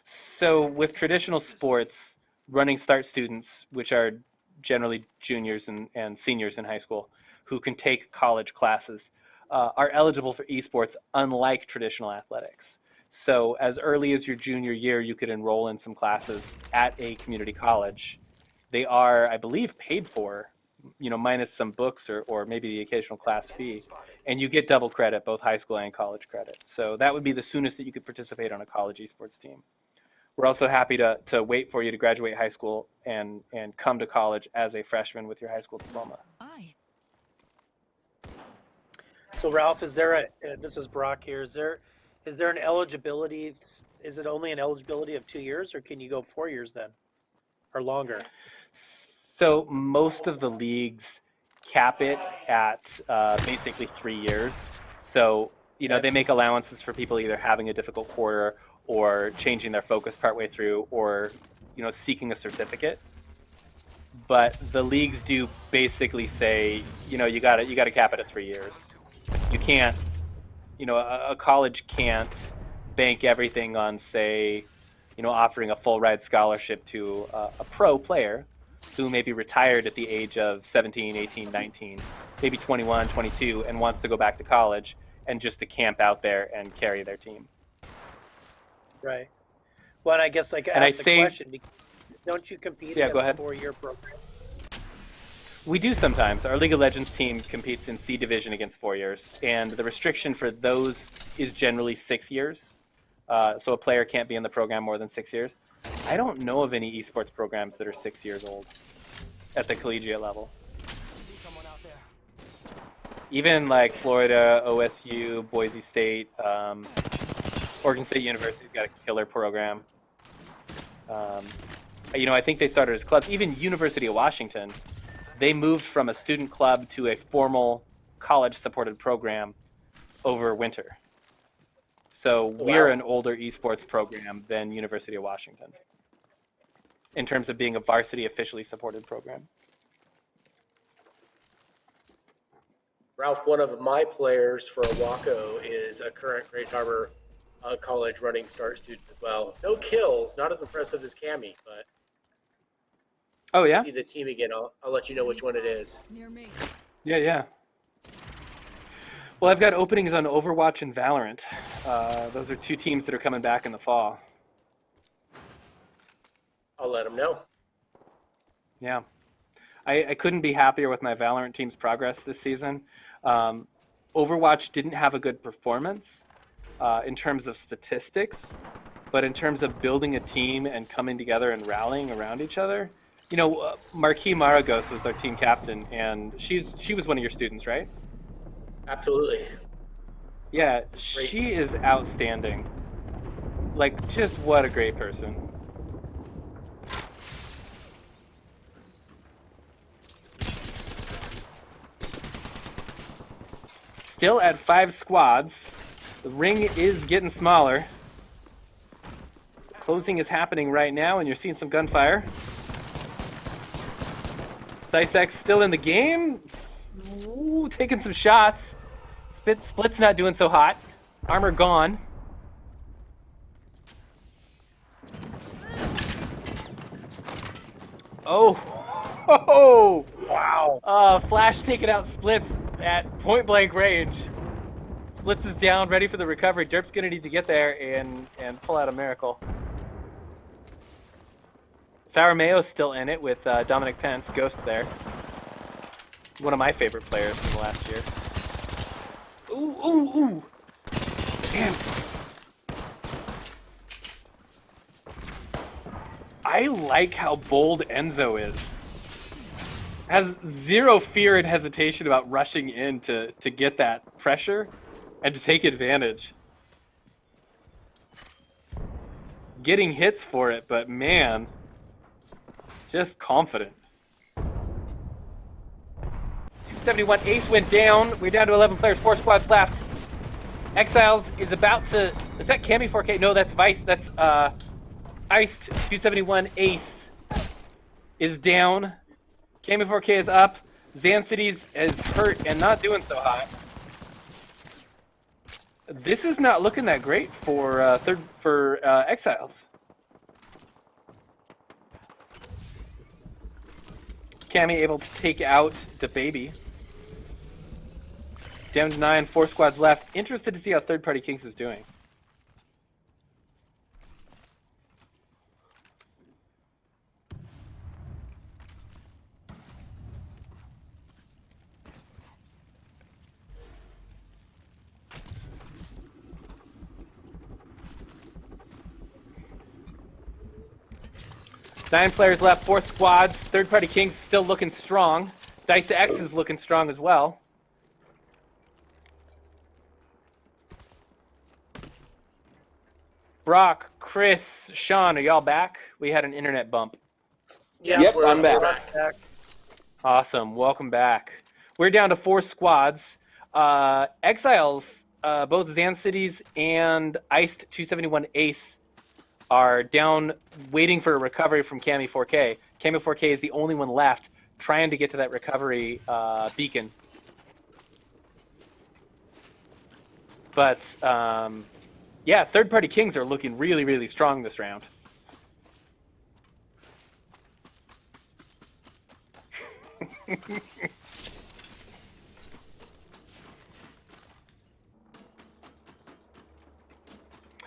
So with traditional sports, running start students, which are generally juniors and seniors in high school, who can take college classes, are eligible for esports, unlike traditional athletics. So as early as your junior year, you could enroll in some classes at a community college. They are, I believe, paid for, minus some books or maybe the occasional class fee, and you get double credit, both high school and college credit. So that would be the soonest that you could participate on a college esports team. We're also happy to wait for you to graduate high school and come to college as a freshman with your high school diploma. So Ralph, is there this is Brock here, is there an eligibility, is it only an eligibility of 2 years, or can you go 4 years then, or longer? So most of the leagues cap it at basically 3 years. So, they make allowances for people either having a difficult quarter or changing their focus partway through, or seeking a certificate. But the leagues do basically say, you got to cap it at 3 years. You can't, a college can't bank everything on, say, offering a full ride scholarship to a pro player who may be retired at the age of 17, 18, 19, maybe 21, 22, and wants to go back to college and just to camp out there and carry their team. Right. Well, and I guess question, don't you compete against a 4-year program? We do sometimes. Our League of Legends team competes in C Division against 4 years, and the restriction for those is generally 6 years. So a player can't be in the program more than 6 years. I don't know of any esports programs that are 6 years old at the collegiate level. Even like Florida, OSU, Boise State, Oregon State University's got a killer program. I think they started as clubs. Even University of Washington, they moved from a student club to a formal college-supported program over winter. So we're an older esports program than University of Washington in terms of being a varsity officially supported program. Ralph, one of my players for Iwaku is a current Grace Harbor college running start student as well. No kills, not as impressive as Cammy, but oh yeah, see the team again. I'll let you know which one it is. Near me. Yeah. Well, I've got openings on Overwatch and Valorant. Those are two teams that are coming back in the fall. I'll let them know. Yeah. I couldn't be happier with my Valorant team's progress this season. Overwatch didn't have a good performance in terms of statistics, but in terms of building a team and coming together and rallying around each other. Marquis Maragos was our team captain, and she was one of your students, right? Absolutely. Yeah, Great. she is outstanding. Like, just what a great person. Still at 5 squads. The ring is getting smaller. Closing is happening right now, and you're seeing some gunfire. Dicex still in the game. Ooh, taking some shots. Split's not doing so hot. Armor gone. Oh! Wow. Flash taking out Splits at point blank range. Splits is down, ready for the recovery. Derp's gonna need to get there and pull out a miracle. Sour Mayo's still in it with Dominic Pence, Ghost there. One of my favorite players from the last year. Ooh. Damn. I like how bold Enzo is. Has zero fear and hesitation about rushing in to get that pressure and to take advantage. Getting hits for it, but man, just confident. 271 Ace went down. We're down to 11 players, 4 squads left. Exiles is about to... Is that Cami 4K? No, that's Vice. That's Iced 271 Ace is down. Cami 4K is up. Zan Cities is hurt and not doing so hot. This is not looking that great for Exiles. Cami able to take out the baby. Down to 9, 4 squads left. Interested to see how Third Party Kings is doing. Nine players left, 4 squads. Third Party Kings still looking strong. Dice X is looking strong as well. Brock, Chris, Sean, are y'all back? We had an internet bump. Yeah, Yep, we're I'm back. back. Awesome, welcome back. We're down to 4 squads. Exiles, both Zan Cities and Iced 271 Ace are down waiting for a recovery from Cami 4K. Cami 4K is the only one left trying to get to that recovery beacon. But yeah, Third Party Kings are looking really, really strong this round.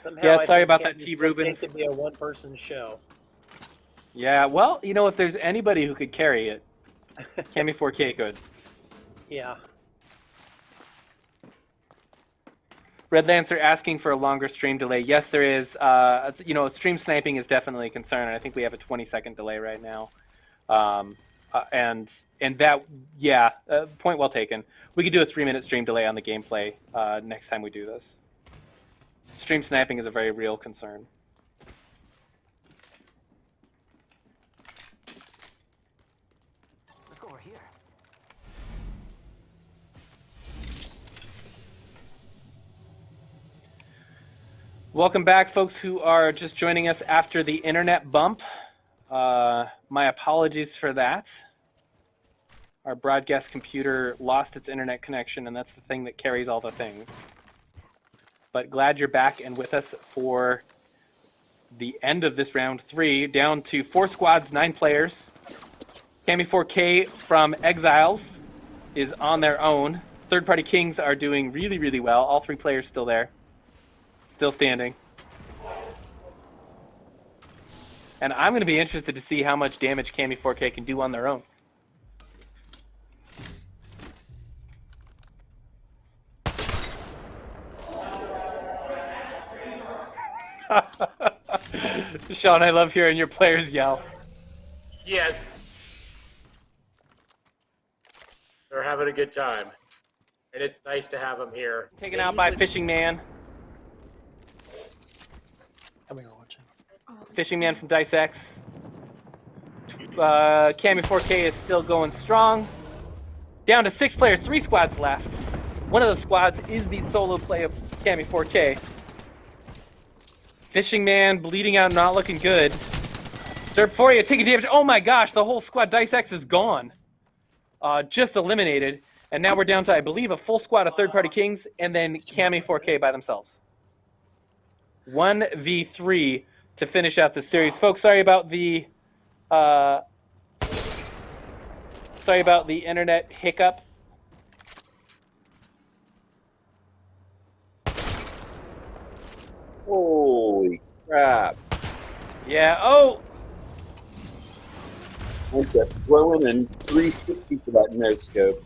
Somehow Yeah, I sorry think about that, Cami T. Rubens. It could be a one-person show. Yeah, well, you know, if there's anybody who could carry it, Cami 4K could. Yeah. Red Lancer asking for a longer stream delay. Yes, there is. You know, stream sniping is definitely a concern. I think we have a 20-second delay right now. And that, yeah, point well taken. We could do a 3-minute stream delay on the gameplay next time we do this. Stream sniping is a very real concern. Let's go over here. Welcome back, folks who are just joining us after the internet bump. My apologies for that. Our broadcast computer lost its internet connection, and that's the thing that carries all the things. But glad you're back and with us for the end of this round 3. Down to 4 squads, 9 players. Cami 4K from Exiles is on their own. Third Party Kings are doing really, really well. All 3 players still there. Still standing. And I'm going to be interested to see how much damage Cami 4K can do on their own. Sean, I love hearing your players yell. Yes. They're having a good time. And it's nice to have them here. Taken out by Fishing Man. And we were watching. Fishing Man from Dice X. Cami 4K is still going strong. Down to 6 players, 3 squads left. One of those squads is the solo play of Cami 4K. Fishing Man bleeding out, not looking good. Derpforia taking damage. Oh my gosh, the whole squad Dice X is gone. Just eliminated. And now we're down to, I believe, a full squad of Third Party Kings and then Cami 4K by themselves. 1v3 to finish out the series. Folks, sorry about the internet hiccup. Holy crap. Yeah, oh! That's a throwing and 360 for that no scope.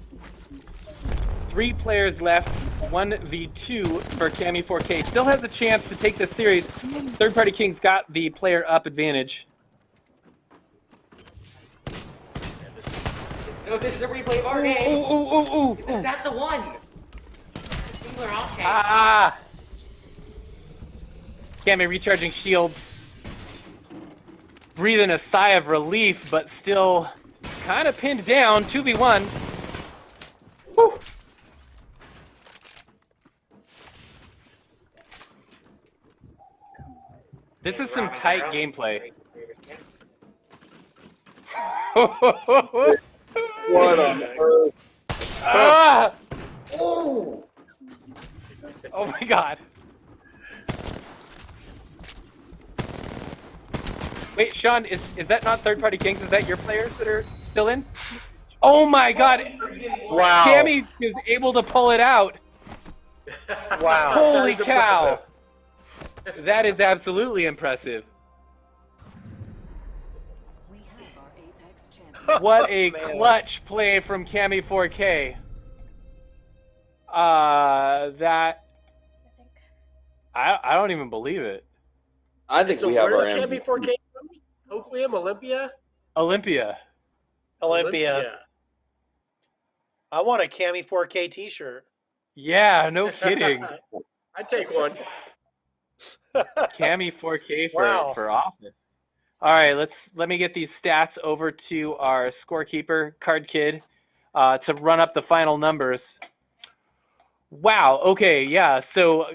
3 players left, 1v2 for Cami 4K. Still has a chance to take this series. Third Party Kings got the player up advantage. No, this is a replay of our game. Ooh. That's the one. Singular outtake. Ah. Cammy recharging shields. Breathing a sigh of relief, but still kind of pinned down. 2v1. Whew. This is some tight gameplay. What on earth? Ah! Oh! Oh my god. Wait, Sean, is that not Third Party Kings? Is that your players that are still in? Oh my god. Wow. Cammy is able to pull it out. Wow. Holy That is cow. impressive. That is absolutely impressive. We have our Apex champion. What a Man. clutch play from Cammy 4K. That I don't even believe it. I think So we have where our does MVP. Cammy 4K from? Oakland, Olympia? Olympia. Olympia. I want a Cammy 4K t-shirt. Yeah, no kidding. I'd take one. Cammy 4K Wow. for office. All right, let me get these stats over to our scorekeeper, Card Kid, to run up the final numbers. Wow. Okay. Yeah. So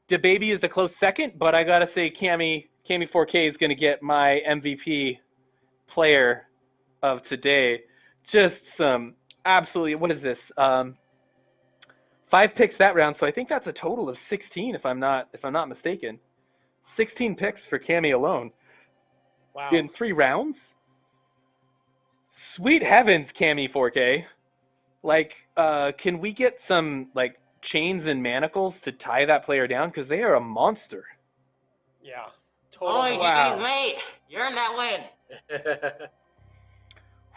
DaBaby is a close second, but I gotta say, Cammy 4K is gonna get my MVP player of today. Just some absolutely. What is this? 5 picks that round, so I think that's a total of 16, if I'm not mistaken. 16 picks for Cammy alone Wow. in 3 rounds. Sweet heavens, Cammy 4K. Like, can we get some like chains and manacles to tie that player down, because they are a monster. Yeah. Total. Only Wow. GG's, mate. You earned that win.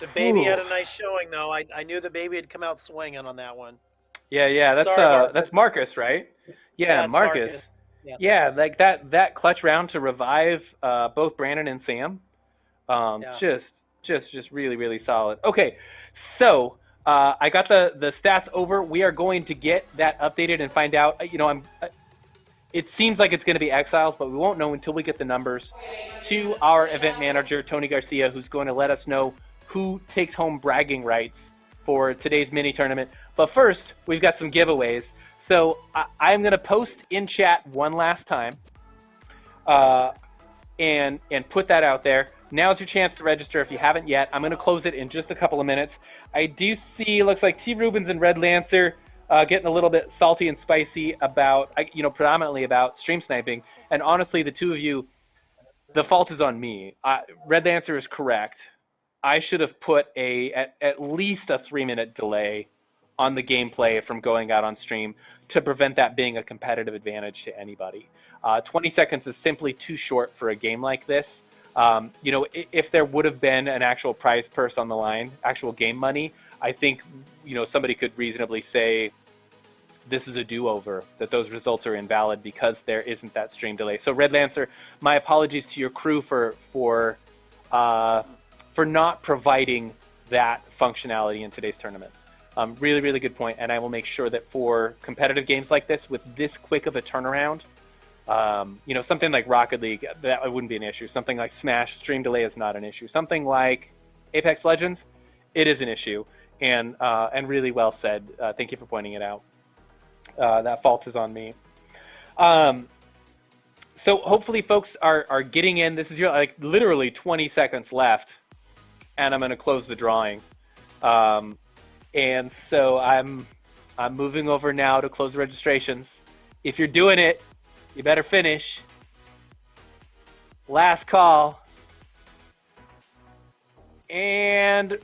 The baby had Whew. a nice showing, though. I knew the baby had come out swinging on that one. Yeah. That's Sorry, Marcus. that's Marcus, right? Yeah, it's Marcus. Yeah. Yeah, like that clutch round to revive both Brandon and Sam. Yeah. Just really solid. Okay, so I got the stats over. We are going to get that updated and find out. It seems like it's going to be Exiles, but we won't know until we get the numbers to our event manager, Tony Garcia, who's going to let us know who takes home bragging rights for today's mini tournament. But first, we've got some giveaways. So I'm going to post in chat one last time and put that out there. Now's your chance to register if you haven't yet. I'm going to close it in just a couple of minutes. I do see, looks like T. Rubens and Red Lancer getting a little bit salty and spicy about, predominantly about stream sniping. And honestly, the two of you, the fault is on me. Red Lancer is correct. I should have put at least a 3-minute delay on the gameplay from going out on stream to prevent that being a competitive advantage to anybody. 20 seconds is simply too short for a game like this. If there would have been an actual prize purse on the line, actual game money, I think, somebody could reasonably say this is a do-over, that those results are invalid because there isn't that stream delay. So Red Lancer, my apologies to your crew for not providing that functionality in today's tournament. Really good point, and I will make sure that for competitive games like this, with this quick of a turnaround, something like Rocket League, that wouldn't be an issue. Something like Smash, stream delay is not an issue. Something like Apex Legends, it is an issue, and really well said. Thank you for pointing it out. That fault is on me. So hopefully folks are getting in. This is literally 20 seconds left, and I'm going to close the drawing. And so I'm moving over now to close registrations. If you're doing it, you better finish. Last call. And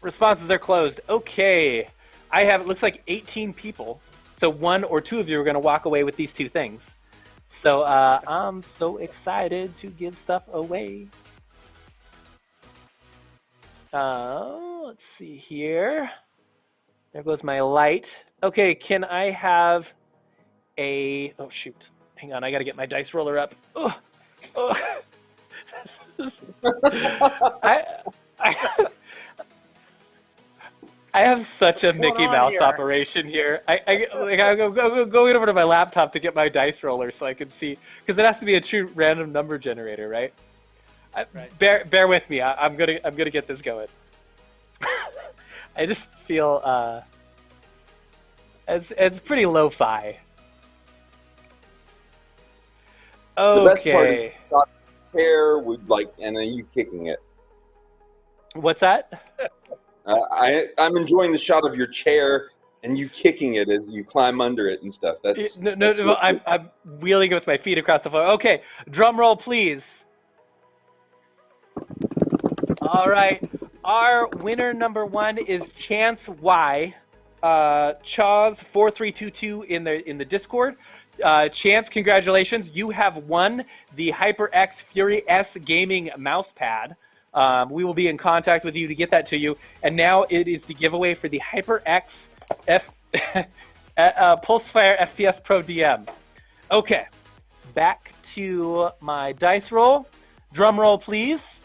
responses are closed. Okay. It looks like 18 people. So 1 or 2 of you are going to walk away with these 2 things. So I'm so excited to give stuff away. Let's see here. There goes my light. Okay, can I have oh shoot. Hang on, I gotta get my dice roller up. Ugh. I have such a What's going Mickey on Mouse here? operation here. I go going over to my laptop to get my dice roller so I can see, because it has to be a true random number generator, right? Right. Bear with me. I'm gonna get this going. I just feel it's pretty lo-fi. Okay. The best part is not hair would like, and then you kicking it. What's that? I'm enjoying the shot of your chair and you kicking it as you climb under it and stuff. That's No, that's really I'm wheeling it with my feet across the floor. Okay, drum roll, please. All right, our winner number 1 is Chance Y. Chaws 4322 in the Discord. Chance, congratulations! You have won the HyperX Fury S gaming mouse pad. We will be in contact with you to get that to you. And now it is the giveaway for the HyperX Pulsefire FPS Pro DM. Okay, back to my dice roll. Drum roll, please.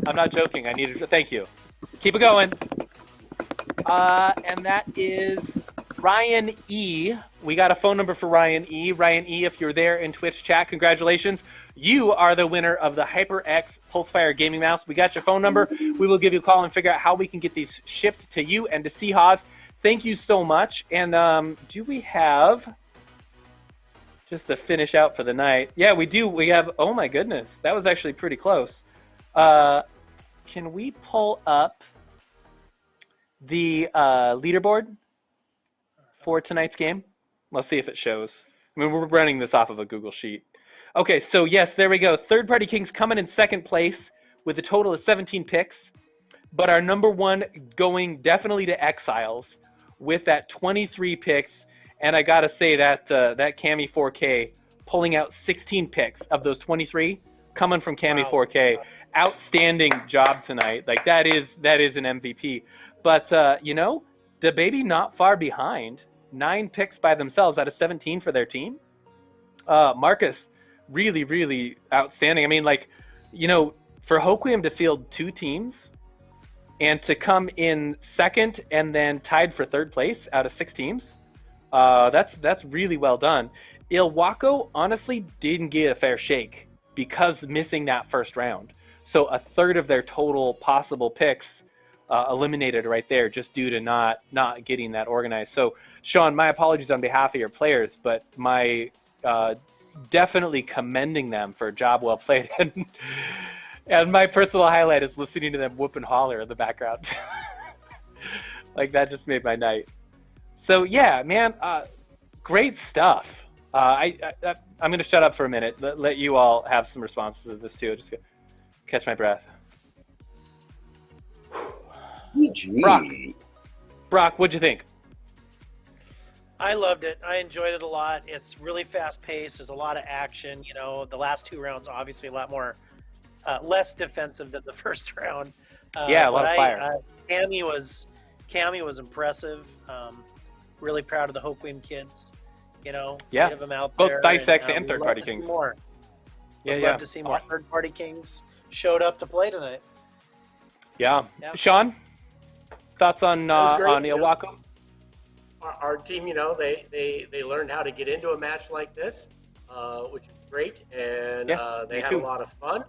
I'm not joking. I needed to. Thank you. Keep it going. And that is Ryan E. We got a phone number for Ryan E. Ryan E, if you're there in Twitch chat, congratulations. You are the winner of the HyperX Pulsefire Gaming Mouse. We got your phone number. We will give you a call and figure out how we can get these shipped to you and to Seahawes. Thank you so much. And do we have, just to finish out for the night? Yeah, we do. We have, oh my goodness, that was actually pretty close. Can we pull up the leaderboard for tonight's game? Let's see if it shows. I mean, we're running this off of a Google Sheet. Okay, so yes, there we go. Third Party Kings coming in second place with a total of 17 picks. But our number 1 going definitely to Exiles with that 23 picks. And I got to say that that Cami 4K pulling out 16 picks of those 23 coming from Cami 4K. Outstanding job tonight. Like that is an MVP. But, you know, the baby not far behind. 9 picks by themselves out of 17 for their team. Marcus, really, really outstanding. I mean, like, you know, for Hoquiam to field 2 teams and to come in second and then tied for third place out of 6 teams, that's really well done. Iwaku honestly didn't get a fair shake because missing that first round. So a third of their total possible picks eliminated right there just due to not getting that organized. So, Sean, my apologies on behalf of your players, but my definitely commending them for a job well played. And my personal highlight is listening to them whoop and holler in the background. Like, that just made my night. So, yeah, man, great stuff. I'm going to shut up for a minute, let you all have some responses to this, too. Just catch my breath. Brock, what'd you think? I loved it. I enjoyed it a lot. It's really fast paced. There's a lot of action. You know, the last 2 rounds obviously a lot more, less defensive than the first round. Yeah, a lot of fire. Cami was impressive. Really proud of the Hoquiam kids. You know, 8 of them out there. Both Dice X and Third Party Kings. More. Would love to see more. Third Party Kings showed up to play tonight. Yeah. Sean, thoughts on Iwaku? Our team, you know, they learned how to get into a match like this, which is great, and they had a lot of fun,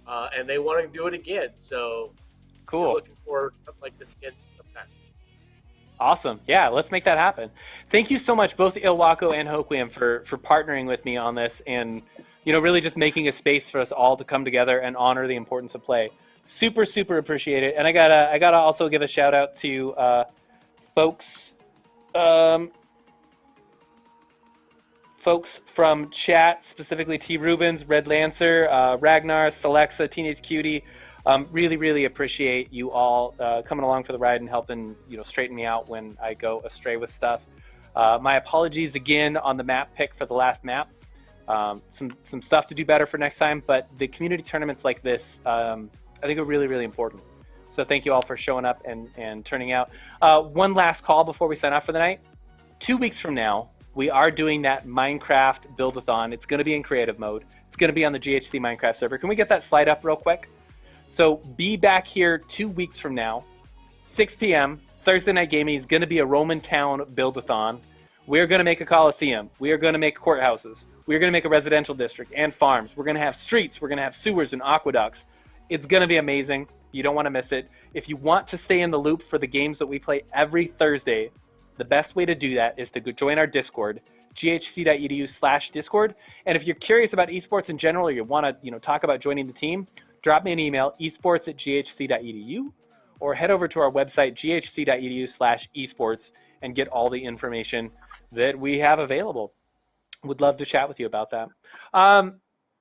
and they want to do it again. So, cool. Looking forward to something like this again sometime. Awesome. Yeah, let's make that happen. Thank you so much, both Iwaku and Hoquiam, for partnering with me on this, and you know, really just making a space for us all to come together and honor the importance of play. Super, super appreciate it. And I gotta also give a shout out to folks from chat, specifically T. Rubens, Red Lancer, Ragnar, Selexa, Teenage Cutie. Really, really appreciate you all coming along for the ride and helping, you know, straighten me out when I go astray with stuff. My apologies again on the map pick for the last map. Some stuff to do better for next time, but the community tournaments like this, I think are really, really important. So thank you all for showing up and turning out. One last call before we sign off for the night. 2 weeks from now, we are doing that Minecraft build-a-thon. It's going to be in creative mode. It's going to be on the GHC Minecraft server. Can we get that slide up real quick? So be back here 2 weeks from now, 6 p.m. Thursday night gaming is going to be a Roman town build-a-thon. We're going to make a coliseum. We are going to make courthouses. We're going to make a residential district and farms. We're going to have streets. We're going to have sewers and aqueducts. It's going to be amazing. You don't want to miss it. If you want to stay in the loop for the games that we play every Thursday, the best way to do that is to go join our Discord, ghc.edu/Discord. And if you're curious about esports in general, or you want to talk about joining the team, drop me an email, esports@ghc.edu, or head over to our website, ghc.edu/esports, and get all the information that we have available. Would love to chat with you about that.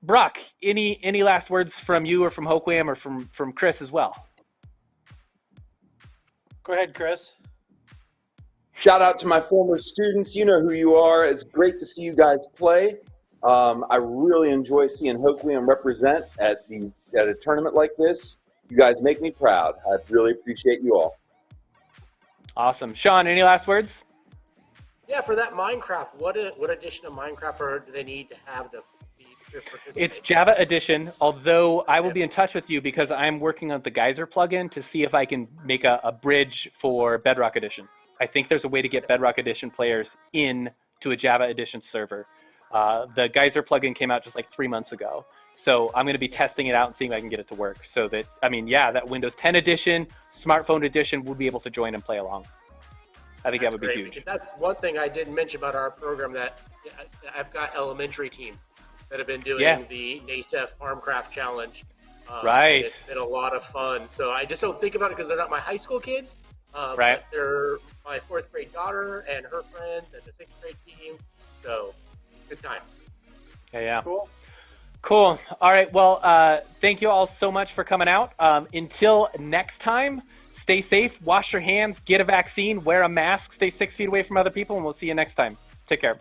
Brock, any last words from you or from Hoquiam or from Chris as well? Go ahead, Chris. Shout out to my former students. You know who you are. It's great to see you guys play. I really enjoy seeing Hoquiam represent at a tournament like this. You guys make me proud. I really appreciate you all. Awesome. Sean, any last words? Yeah, for that Minecraft, what edition of Minecraft do they need to have to participate? It's Java Edition, although I will be in touch with you because I'm working on the Geyser plugin to see if I can make a bridge for Bedrock Edition. I think there's a way to get Bedrock Edition players in to a Java Edition server. The Geyser plugin came out just like 3 months ago. So I'm going to be testing it out and seeing if I can get it to work. So that, that Windows 10 edition, smartphone edition will be able to join and play along. I think that would be huge. Because that's one thing I didn't mention about our program, that I've got elementary teams that have been doing the NASEF Farmcraft Challenge. Right. It's been a lot of fun. So I just don't think about it because they're not my high school kids. Right. But they're my 4th grade daughter and her friends and the 6th grade team. So good times. Yeah. Cool. All right. Well, thank you all so much for coming out. Until next time, stay safe, wash your hands, get a vaccine, wear a mask, stay 6 feet away from other people, and we'll see you next time. Take care.